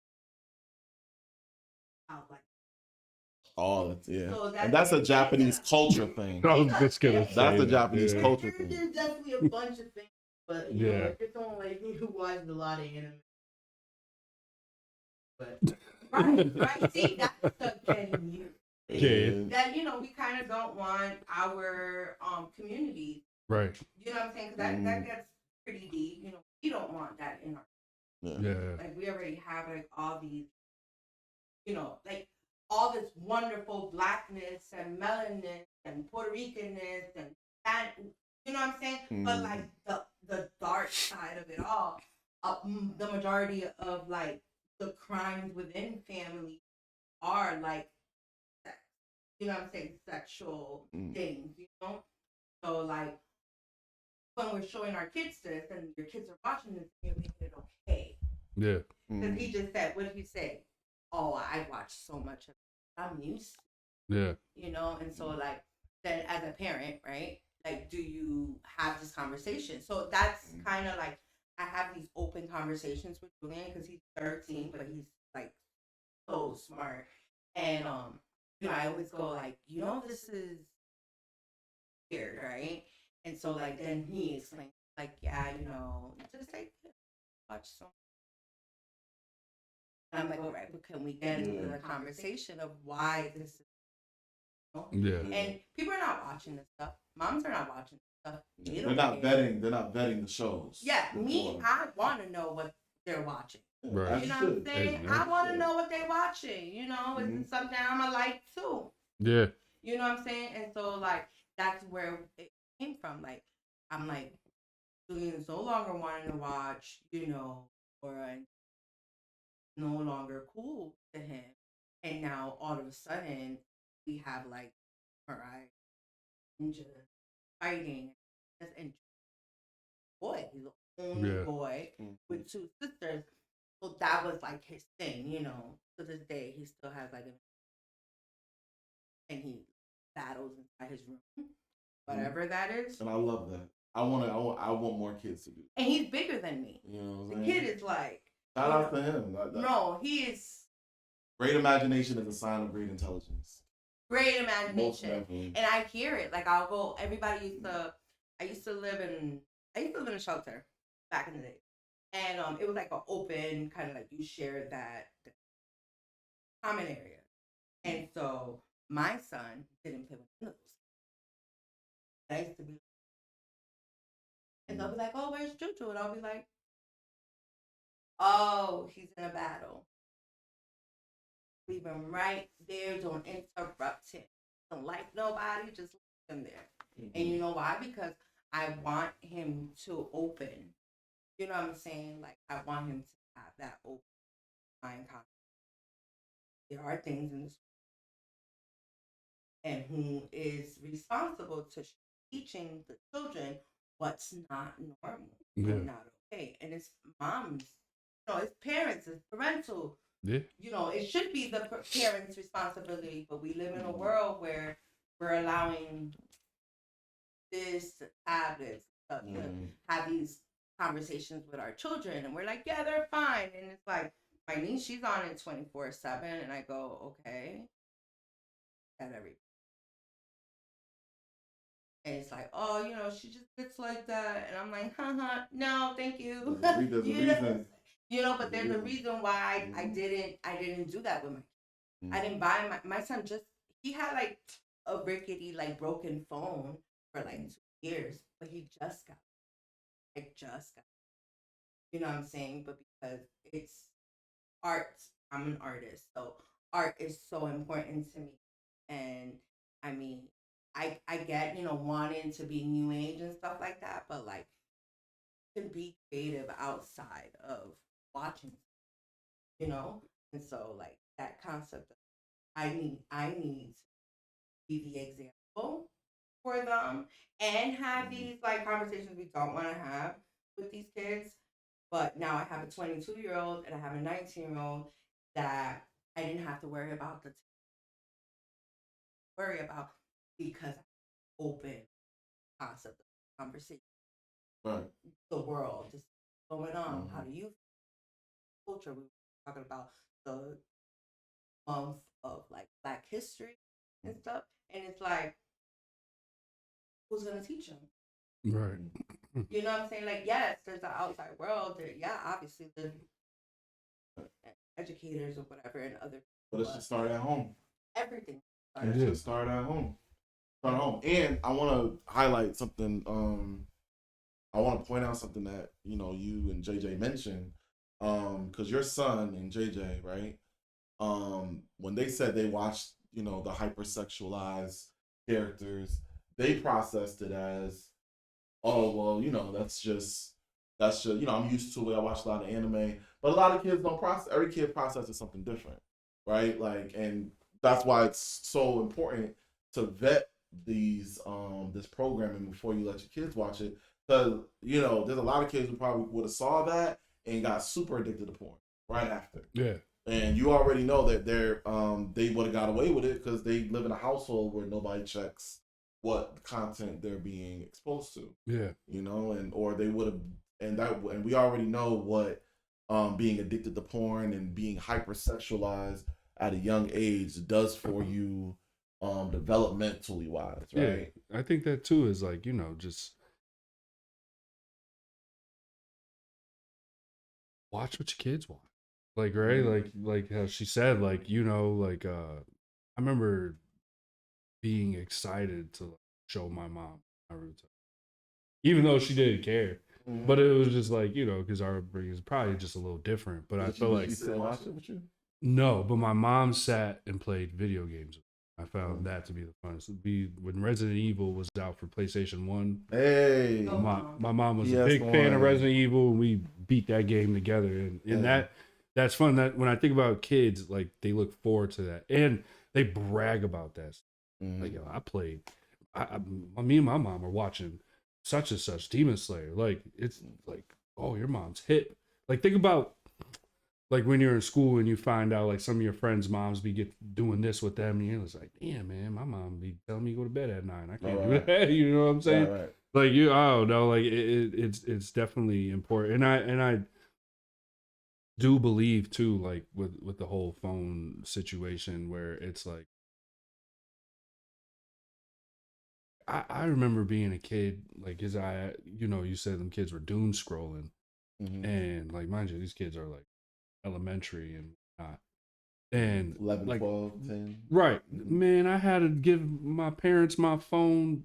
[SPEAKER 7] out like.
[SPEAKER 1] Oh, yeah.
[SPEAKER 6] So
[SPEAKER 1] and that's a Japanese culture thing.
[SPEAKER 2] I was just gonna say
[SPEAKER 1] that's a Japanese culture thing.
[SPEAKER 6] There's definitely a bunch of things, but you know, if it's only like me who watched a lot of anime. But right. See, that's the getting you.
[SPEAKER 2] Yeah.
[SPEAKER 6] That we kind of don't want our community.
[SPEAKER 2] Right.
[SPEAKER 6] You know what I'm saying? Because that gets pretty deep. We don't want that in our.
[SPEAKER 2] Yeah.
[SPEAKER 6] Like we already have like all these. Like all this wonderful blackness and melanin and Puerto Ricanness and that. You know what I'm saying? But like the dark side of it all, the majority of like the crimes within family are like sex. You know what I'm saying? Sexual things. So like when we're showing our kids this and your kids are watching this, you're making it okay.
[SPEAKER 2] Yeah.
[SPEAKER 6] Because he just said, what did he say? Oh, I watch so much of it. I'm used
[SPEAKER 2] to it.
[SPEAKER 6] Yeah. And so like then as a parent, right? Like, do you have this conversation? So that's kind of like I have these open conversations with Julian because he's 13, but he's like so smart. And I always go like, this is weird, right? And so like then he explains like, yeah, just like watch so. And I'm like, all right, but can we get into the conversation of why this is?
[SPEAKER 2] Yeah.
[SPEAKER 6] And people are not watching this stuff. Moms are not watching this stuff.
[SPEAKER 1] They're not vetting. They're not vetting the shows.
[SPEAKER 6] Yeah, I want to know what they're watching.
[SPEAKER 2] Right.
[SPEAKER 6] You know what I'm saying? I want to know what they're watching. Is it something I'm a like too?
[SPEAKER 2] Yeah.
[SPEAKER 6] You know what I'm saying? And so like that's where it came from. Like I'm like, Julian's no longer wanting to watch, or no longer cool to him. And now all of a sudden we have like Mariah Ninja fighting and boy, he's the only boy with two sisters. So that was like his thing, to this day he still has like and he battles inside his room. Whatever that is.
[SPEAKER 1] And I love that. I want more kids to do that.
[SPEAKER 6] And he's bigger than me.
[SPEAKER 1] You know what I'm
[SPEAKER 6] the
[SPEAKER 1] saying?
[SPEAKER 6] kid is like
[SPEAKER 1] shout out to him.
[SPEAKER 6] No, he is
[SPEAKER 1] great imagination is a sign of great intelligence.
[SPEAKER 6] Great imagination. And I hear it. Like I'll go I used to live in a shelter back in the day. And it was like an open kind of like you shared that common area. And so my son didn't play with those. I used to be and they'll be like, oh, where's Juju? And I'll be like, oh, he's in a battle. Leave him right there. Don't interrupt him. Don't like nobody. Just leave him there. And you know why? Because I want him to open. You know what I'm saying? Like, I want him to have that open mind contact. There are things in this and who is responsible to teaching the children what's not normal and not okay. And it's moms, it's parents, it's parental.
[SPEAKER 2] Yeah.
[SPEAKER 6] It should be the parents' responsibility, but we live in a world where we're allowing this tablets to have these conversations with our children, and we're like, yeah, they're fine. And it's like my niece, she's on it 24/7, and I go, okay, at every. And it's like, oh, she just gets like that. And I'm like, no, thank you.
[SPEAKER 1] There's a reason.
[SPEAKER 6] But there's a reason why I didn't do that with my kid. I didn't buy my son he had like a rickety, like broken phone for like 2 years, but he just got you know what I'm saying? But because it's art, I'm an artist. So art is so important to me. And I mean, I get, wanting to be new age and stuff like that, but like to be creative outside of watching, and so like that concept of I need to be the example
[SPEAKER 7] for them and have these like conversations we don't want to have with these kids. But now I have a 22-year-old and I have a 19-year-old that I didn't have to worry about because I open concept of conversation.
[SPEAKER 1] Right.
[SPEAKER 7] The world just going on. How do you culture? We were talking about the month of like Black history and stuff, and it's like, who's gonna teach them?
[SPEAKER 2] Right.
[SPEAKER 7] You know what I'm saying? Like, yes, there's the outside world. There, yeah, obviously the educators or whatever and other.
[SPEAKER 1] But it's just start at home.
[SPEAKER 7] Everything.
[SPEAKER 1] It just start at home. Start at home. And I want to highlight something. I want to point out something that you and JJ mentioned. Because your son and JJ, right? When they said they watched, the hypersexualized characters, they processed it as, oh well, that's just I'm used to it. I watch a lot of anime, but a lot of kids don't process. Every kid processes something different, right? Like, and that's why it's so important to vet these this programming before you let your kids watch it, because there's a lot of kids who probably would have saw that and got super addicted to porn right after.
[SPEAKER 2] Yeah.
[SPEAKER 1] And you already know that they would have got away with it because they live in a household where nobody checks what content they're being exposed to.
[SPEAKER 2] Yeah.
[SPEAKER 1] Or they would have, and we already know what being addicted to porn and being hypersexualized at a young age does for you developmentally wise, right?
[SPEAKER 2] Yeah. I think that too is like, just watch what your kids want. Like, right? Like how she said, like, I remember being excited to show my mom Naruto, even though she didn't care. But it was just like, because our upbringing is probably just a little different. But I feel like
[SPEAKER 1] she sit and watch it with you?
[SPEAKER 2] No, but my mom sat and played video games. I found that to be the funnest. When Resident Evil was out for PlayStation 1.
[SPEAKER 1] Hey,
[SPEAKER 2] my mom was a big fan of Resident Evil, and we beat that game together. And that's fun. That when I think about kids, like they look forward to that, and they brag about that. Like, I played. Me and my mom are watching such and such Demon Slayer. Like, it's like, oh, your mom's hit. Like, think about like when you're in school and you find out like some of your friends' moms be doing this with them, and you're just like, damn, man, my mom be telling me to go to bed at 9. I can't do that. You know what I'm saying?
[SPEAKER 1] Right.
[SPEAKER 2] Like, I don't know. Like, it's definitely important, and I do believe too, like with the whole phone situation where it's like, I remember being a kid, like, cause you said them kids were doom scrolling, and like, mind you, these kids are like elementary and whatnot. And
[SPEAKER 1] 11,
[SPEAKER 2] like,
[SPEAKER 1] 12, 10.
[SPEAKER 2] Right. Man, I had to give my parents my phone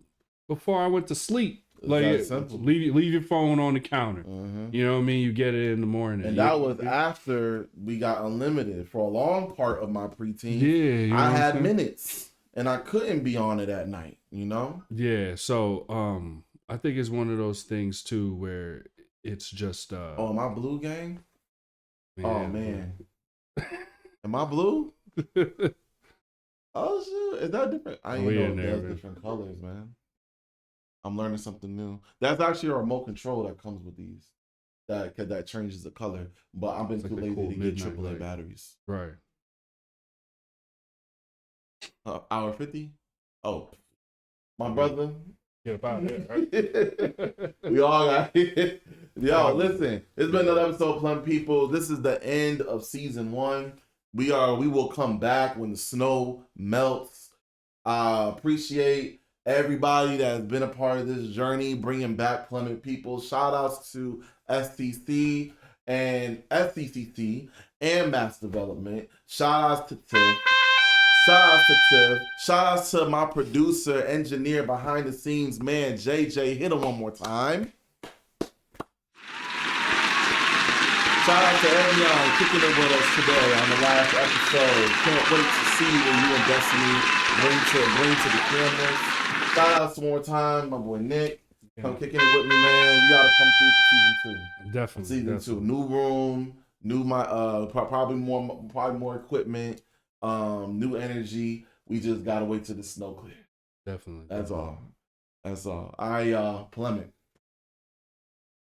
[SPEAKER 2] before I went to sleep. Like, leave your phone on the counter. You know what I mean? You get it in the morning.
[SPEAKER 1] And that was after we got unlimited. For a long part of my preteen,
[SPEAKER 2] yeah,
[SPEAKER 1] I had minutes and I couldn't be on it at night,
[SPEAKER 2] Yeah, so I think it's one of those things too where it's just
[SPEAKER 1] oh, am I blue, gang?
[SPEAKER 2] Man.
[SPEAKER 1] Oh man. Am I blue? Oh shit. Is that different? I ain't know there's different colors, man. I'm learning something new. That's actually a remote control that comes with these. That changes the color. But I've been too lazy to get AAA batteries.
[SPEAKER 2] Right.
[SPEAKER 1] Hour 50? Oh. My brother.
[SPEAKER 2] Get up out of here, right?
[SPEAKER 1] We all got it. Yo, listen. It's been another episode, Plum People. This is the end of season 1. We will come back when the snow melts. I appreciate everybody that has been a part of this journey, bringing back Plummet People. Shout outs to STC and SCCC and Mass Development. Shout outs to Tiff. Shout outs to my producer, engineer, behind the scenes, man, JJ. Hit him one more time. Shout out to everyone kicking it with us today on the last episode. Can't wait to see what you and Destiny bring to the cameras. Shout out one more time, my boy Nick. Come kicking it with me, man. You gotta come through for season 2.
[SPEAKER 2] Definitely.
[SPEAKER 1] Season 2. New room, probably more equipment, new energy. We just gotta wait till the snow clear.
[SPEAKER 2] Definitely.
[SPEAKER 1] That's all. That's all. All right, y'all. Polemic.